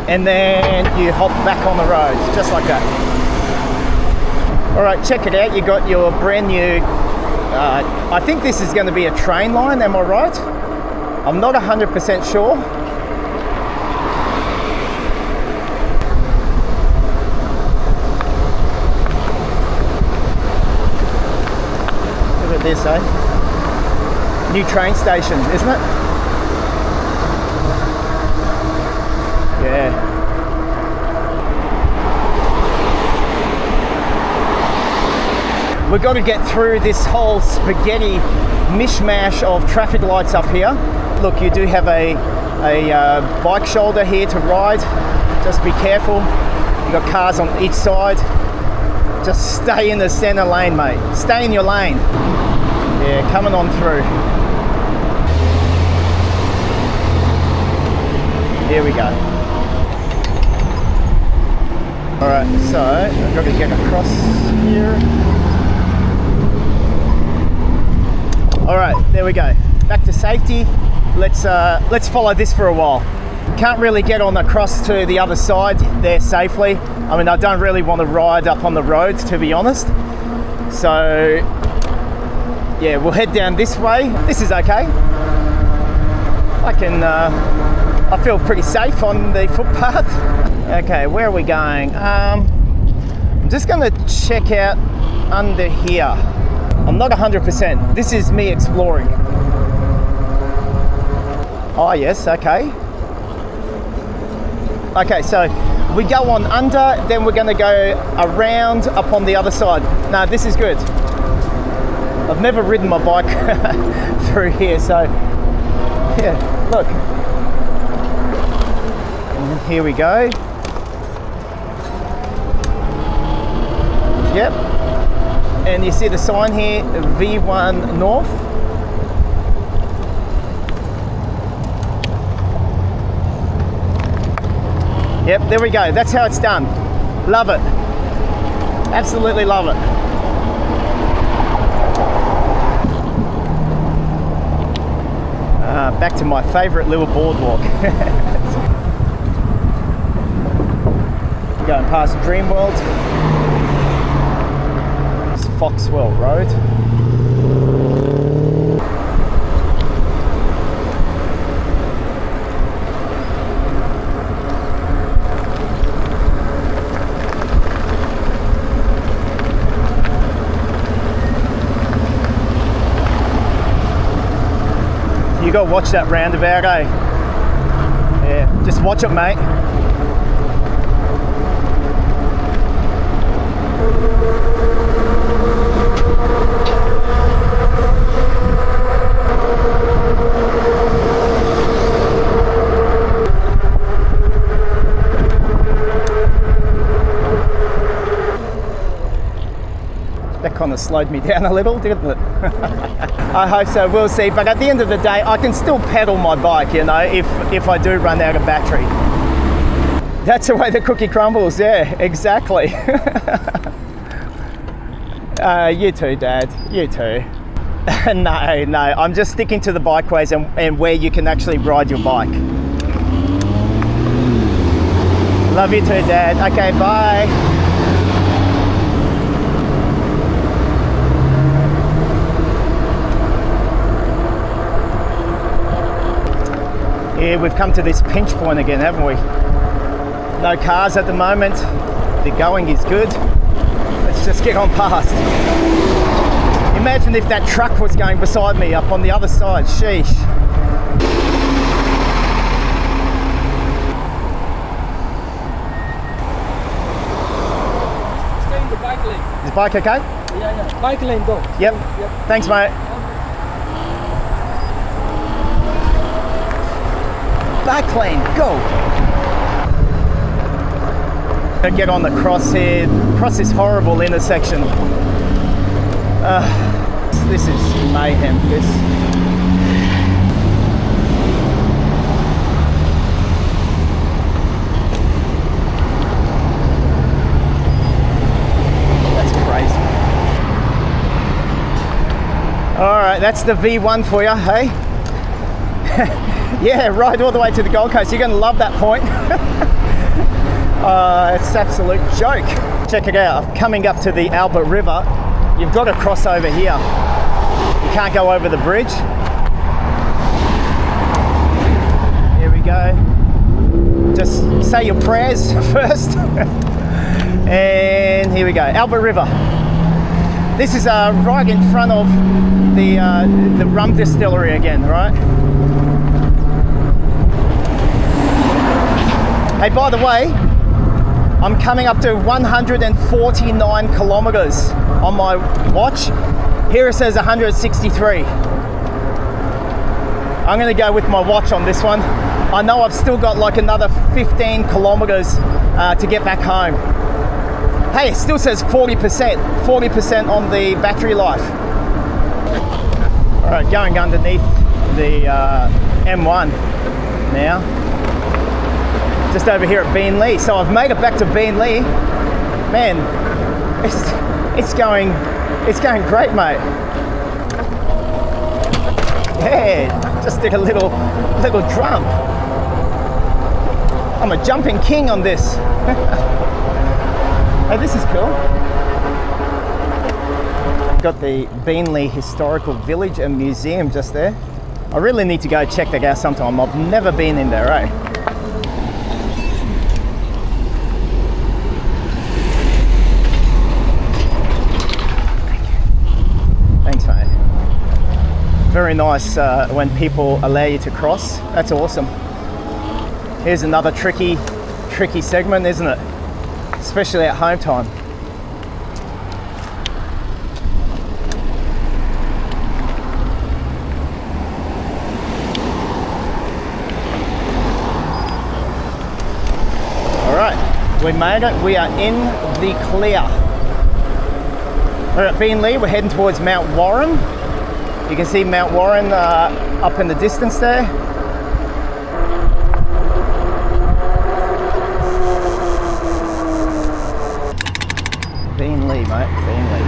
And then you hop back on the road, just like that. All right, check it out. You got your brand new, I think this is going to be a train line, am I right? I'm not 100% sure. This, eh? New train station, isn't it? Yeah. We've got to get through this whole spaghetti mishmash of traffic lights up here. Look, you do have a bike shoulder here to ride. Just be careful. You've got cars on each side. Just stay in the center lane, mate. Stay in your lane. Yeah, coming on through. Here we go. All right, so I've got to get across here. All right, there we go. Back to safety. Let's follow this for a while. Can't really get on across to the other side there safely. I mean, I don't really want to ride up on the roads, to be honest. So yeah, we'll head down this way. This is okay. I feel pretty safe on the footpath. Okay, where are we going? I'm just gonna check out under here. I'm not 100%. This is me exploring. Oh yes, okay. Okay, so we go on under, then we're gonna go around up on the other side. No, this is good. I've never ridden my bike through here, so yeah, look. And here we go. Yep. And you see the sign here, V1 North. Yep, there we go. That's how it's done. Love it. Absolutely love it. Back to my favourite little boardwalk. Going past Dreamworld. It's Foxwell Road. You gotta watch that roundabout, eh? Yeah, just watch it, mate. kind of slowed me down a little, didn't it? I hope so, we'll see. But at the end of the day, I can still pedal my bike, you know, if I do run out of battery. That's the way the cookie crumbles, yeah, exactly. You too, Dad, you too. No, I'm just sticking to the bikeways and where you can actually ride your bike. Love you too, Dad. Okay, bye. Yeah, we've come to this pinch point again, haven't we? No cars at the moment. The going is good. Let's just get on past. Imagine if that truck was going beside me up on the other side. Sheesh. Stay in the bike lane. Is the bike okay? Yeah. Bike lane, go. Yep. Thanks, mate. Bike lane, go. Get on the cross here, cross this horrible intersection. This is mayhem. That's crazy. All right, that's the V1 for you, hey? Yeah, ride all the way to the Gold Coast. You're going to love that point. It's an absolute joke. Check it out. Coming up to the Albert River, you've got to cross over here. You can't go over the bridge. Here we go. Just say your prayers first. And here we go. Albert River. This is right in front of the Rum Distillery again, right? Hey, by the way, I'm coming up to 149 kilometers on my watch. Here it says 163. I'm going to go with my watch on this one. I know I've still got like another 15 kilometers to get back home. Hey, it still says 40% on the battery life. All right, going underneath the M1 now. Just over here at Beenleigh. So I've made it back to Beenleigh. Man, it's going great, mate. Yeah, just did a little jump. I'm a jumping king on this. Hey, this is cool. Got the Beenleigh Historical Village and Museum just there. I really need to go check that out sometime. I've never been in there, eh? Thanks, mate. Very nice when people allow you to cross. That's awesome. Here's another tricky segment, isn't it? Especially at home time. All right, we made it. We are in the clear. We're at Beenleigh. We're heading towards Mount Warren. You can see Mount Warren up in the distance there. Beenleigh, mate, Beenleigh.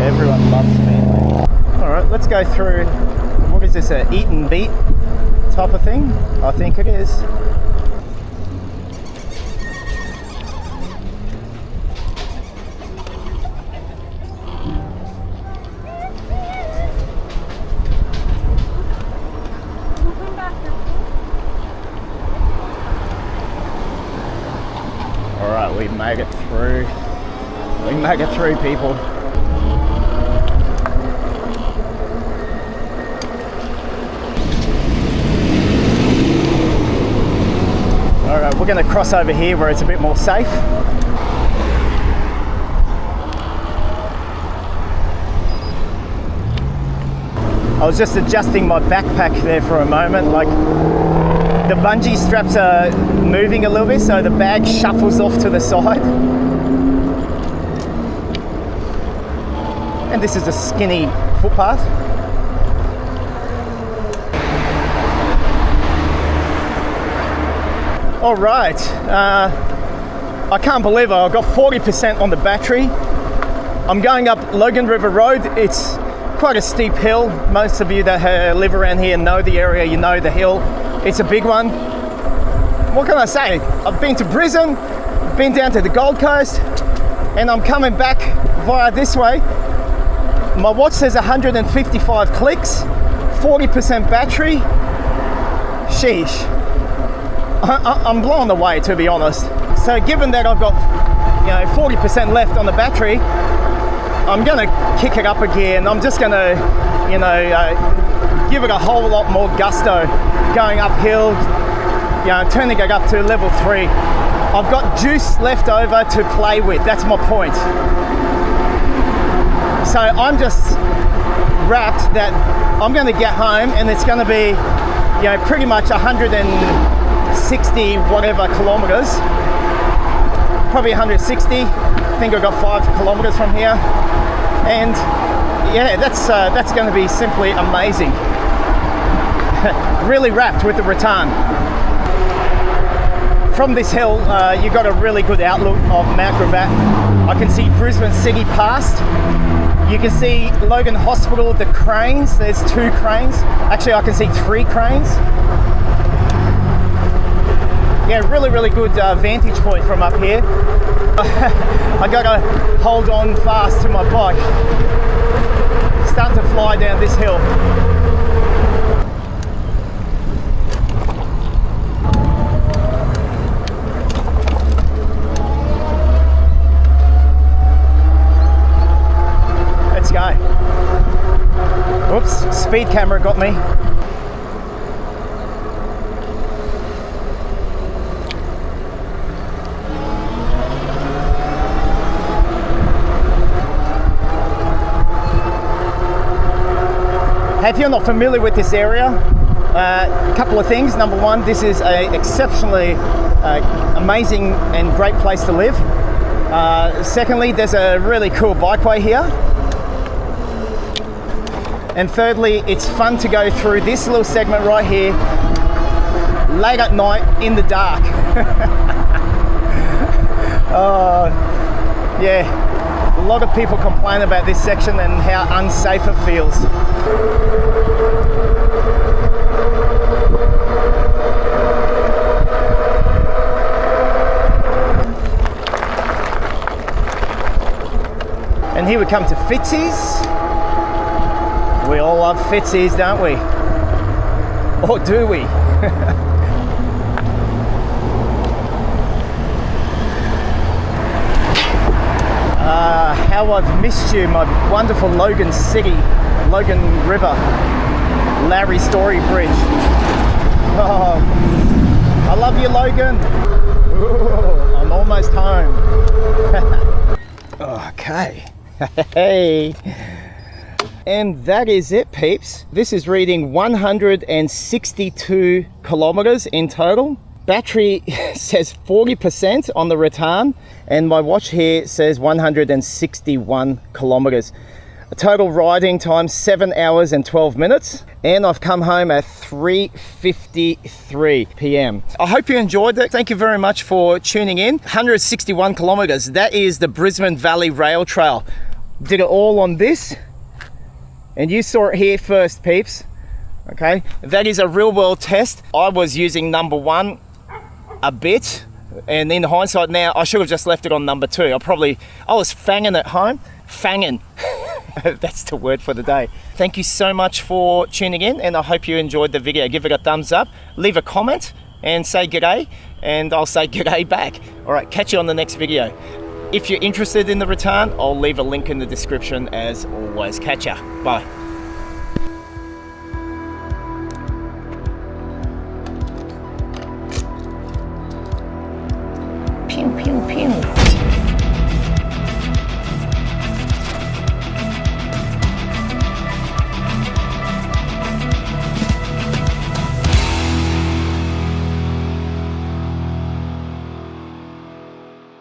Everyone loves Beenleigh. All right, let's go through, what is this, a eat and beat type of thing? I think it is. All right, we made it through. We make it through, people. All right, we're going to cross over here where it's a bit more safe. I was just adjusting my backpack there for a moment. Like, the bungee straps are moving a little bit, so the bag shuffles off to the side. And this is a skinny footpath. All right, I can't believe it. I've got 40% on the battery. I'm going up Logan River Road. It's quite a steep hill. Most of you that live around here know the area, you know the hill. It's a big one. What can I say? I've been to Brisbane, been down to the Gold Coast, and I'm coming back via this way. My watch says 155 clicks, 40% battery. Sheesh. I'm blown away, to be honest. So given that I've got 40% left on the battery, I'm gonna kick it up again. I'm just gonna give it a whole lot more gusto, going uphill, turning it up to level 3. I've got juice left over to play with. That's my point. So I'm just wrapped that I'm gonna get home and it's gonna be pretty much 160 whatever kilometers, probably 160. I think I've got 5 kilometers from here, and yeah, that's going to be simply amazing. Really wrapped with the return. From this hill, you got a really good outlook of Mount Gravatt. I can see Brisbane City past. You can see Logan Hospital, the cranes. There's 2 cranes. Actually, I can see 3 cranes. Yeah, really good vantage point from up here. I gotta hold on fast to my bike. Starting to fly down this hill. Let's go. Whoops, speed camera got me. If you're not familiar with this area, a couple of things. Number one, this is an exceptionally amazing and great place to live. Secondly, there's a really cool bikeway here. And thirdly, it's fun to go through this little segment right here, late at night in the dark. Yeah. A lot of people complain about this section and how unsafe it feels. And here we come to Fitzy's. We all love Fitzy's, don't we? Or do we? How I've missed you, my wonderful Logan City, Logan River, Larry Story Bridge. Oh, I love you, Logan. Ooh, I'm almost home. Okay. Hey. And that is it, peeps. This is reading 162 kilometers in total. Battery says 40% on the return, and my watch here says 161 kilometers. A total riding time 7 hours and 12 minutes, and I've come home at 3:53 p.m. I hope you enjoyed it. Thank you very much for tuning in. 161 kilometers. That is the Brisbane Valley Rail Trail. Did it all on this, and you saw it here first, peeps. Okay, that is a real world test. I was using number 1 a bit, and in hindsight now, I should have just left it on number 2. I was fanging at home. Fanging. That's the word for the day. Thank you so much for tuning in, and I hope you enjoyed the video. Give it a thumbs up, leave a comment, and say g'day, and I'll say g'day back. All right, catch you on the next video. If you're interested in the return, I'll leave a link in the description as always. Catch ya. Bye. Pew, pew, pew.